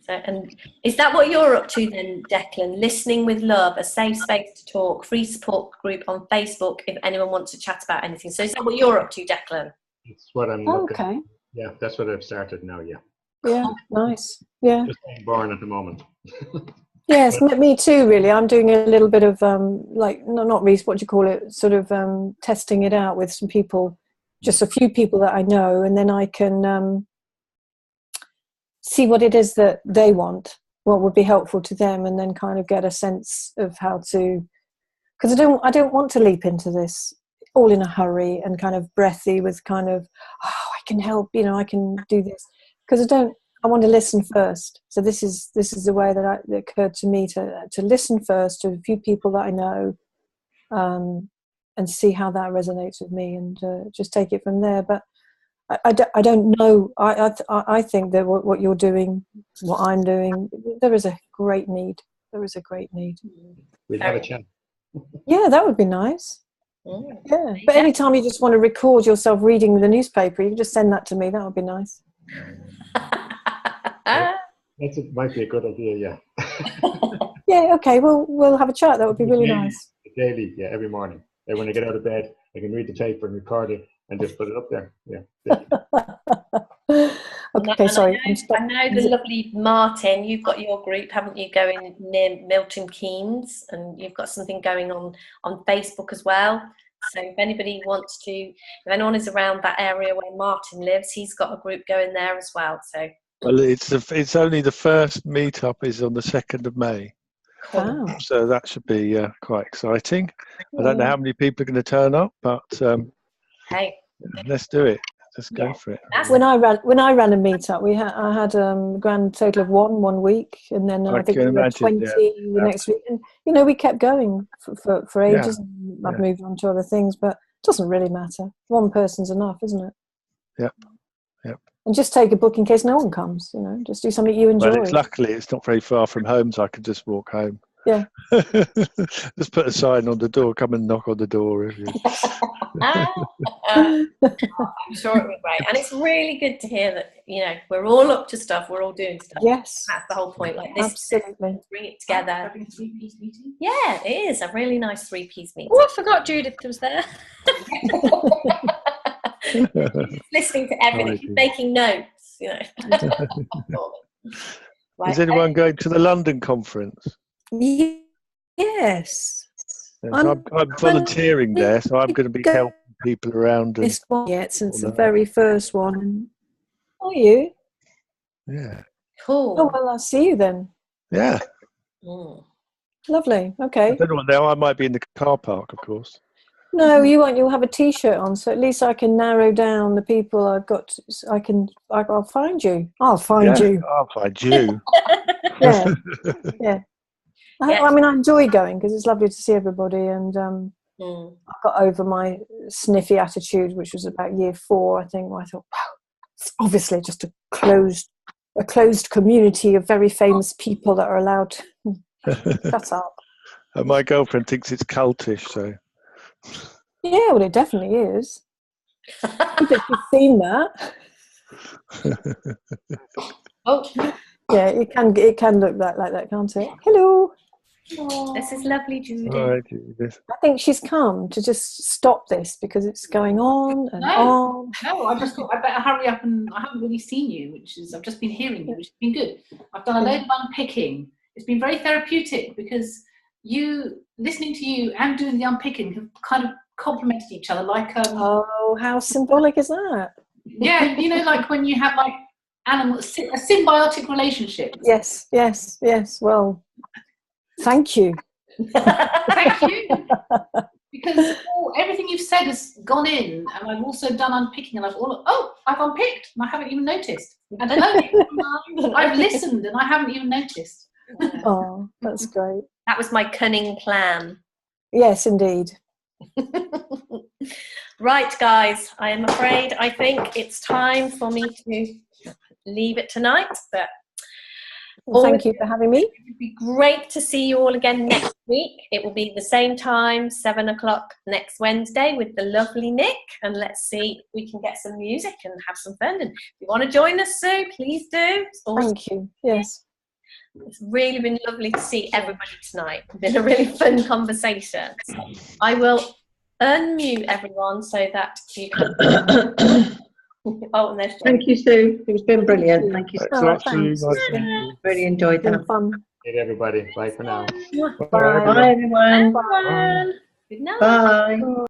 So, and is that what you're up to then, Declan? Listening with Love, a safe space to talk, free support group on Facebook if anyone wants to chat about anything. So is that what you're up to, Declan? It's what I'm looking at. Okay. Yeah, that's what I've started now, yeah. Yeah, nice. Yeah. Just being born at the moment. Yes, me too, really. I'm doing a little bit of, not Reese, what do you call it, sort of testing it out with some people, just a few people that I know, and then I can see what it is that they want, what would be helpful to them, and then kind of get a sense of how to, because I don't want to leap into this all in a hurry and kind of breathy with kind of, I can help, you know, I can do this, because I want to listen first. So this is the way that it occurred to me to listen first to a few people that I know, and see how that resonates with me, and just take it from there. But I don't know. I think that what you're doing, what I'm doing, there is a great need. There is a great need. We'll have a chat. Yeah, that would be nice. Yeah, but anytime you just want to record yourself reading the newspaper, you can just send that to me. That would be nice. That might be a good idea, yeah. Yeah, okay, we'll have a chat. That would be really nice. Daily, yeah, every morning. And when I get out of bed, I can read the paper and record it and just put it up there. Yeah. Okay, sorry. I know the lovely Martin, you've got your group, haven't you, going near Milton Keynes, and you've got something going on Facebook as well. So if anybody wants to, if anyone is around that area where Martin lives, he's got a group going there as well. So well, it's only the first meetup is on the 2nd of May. cool. Wow. So that should be quite exciting. I don't know how many people are going to turn up, but Hey, let's do it. Let's go for it. When I ran a meetup, I had a grand total of 1 week, and then I think we were 20 the next week. And we kept going for ages. And I've moved on to other things, but it doesn't really matter. One person's enough, isn't it? Yep. And just take a book in case no one comes. Just do something you enjoy. Well, luckily it's not very far from home, so I could just walk home. Yeah. Just put a sign on the door. Come and knock on the door if you. I'm sure it was great, and it's really good to hear that we're all up to stuff. We're all doing stuff. Yes, that's the whole point. Like this, absolutely. Bring it together. Having a 3-piece meeting. Yeah, it is a really nice 3-piece meeting. Oh, I forgot Judith was there. Listening to everything, she's making notes. Right. Is anyone going to the London conference? Yes. I'm volunteering there, so I'm going to be helping people around. This one yet since the very first one. Are you? Yeah. Cool. Oh well, I'll see you then. Yeah. Lovely. Okay. I don't know what now. I might be in the car park, of course. No, you won't. You'll have a T-shirt on, so at least I can narrow down the people I've got. I'll find you. I'll find you. I'll find you. Yeah. Yeah. I mean, I enjoy going because it's lovely to see everybody, and I got over my sniffy attitude, which was about year 4, I think, where I thought, wow, it's obviously just a closed community of very famous people that are allowed to shut up. And my girlfriend thinks it's cultish, so. Yeah, well, it definitely is. I think you've seen that. Oh, yeah, it can look like that, can't it? Hello. Aww. This is lovely, Judith. Hi, Judith. I think she's come to just stop this because it's going on and on. No, I just thought I better hurry up, and I haven't really seen you, I've just been hearing you, which has been good. I've done a load of unpicking. It's been very therapeutic because listening to you and doing the unpicking have kind of complemented each other. Like oh, how symbolic is that? Yeah, like when you have like animals, a symbiotic relationship. Yes. Well, thank you. Thank you. Because everything you've said has gone in, and I've also done unpicking, and I've unpicked, and I haven't even noticed. And I've listened, and I haven't even noticed. Oh, that's great. That was my cunning plan. Yes, indeed. Right, guys, I think it's time for me to leave it tonight, but thank you for having me. It would be great to see you all again next week. It will be the same time, 7 o'clock next Wednesday with the lovely Nick, and let's see if we can get some music and have some fun. And if you want to join us, Sue, please do. Thank you. Yes. It's really been lovely to see everybody tonight. It's been a really fun conversation. So I will unmute everyone so that you can... and there's Thank you, Sue. It's been brilliant. Thank you so much. Thanks. Really enjoyed that. Fun. Hey, everybody. Bye for now. Bye. Bye, everyone. Bye. Good night. Bye.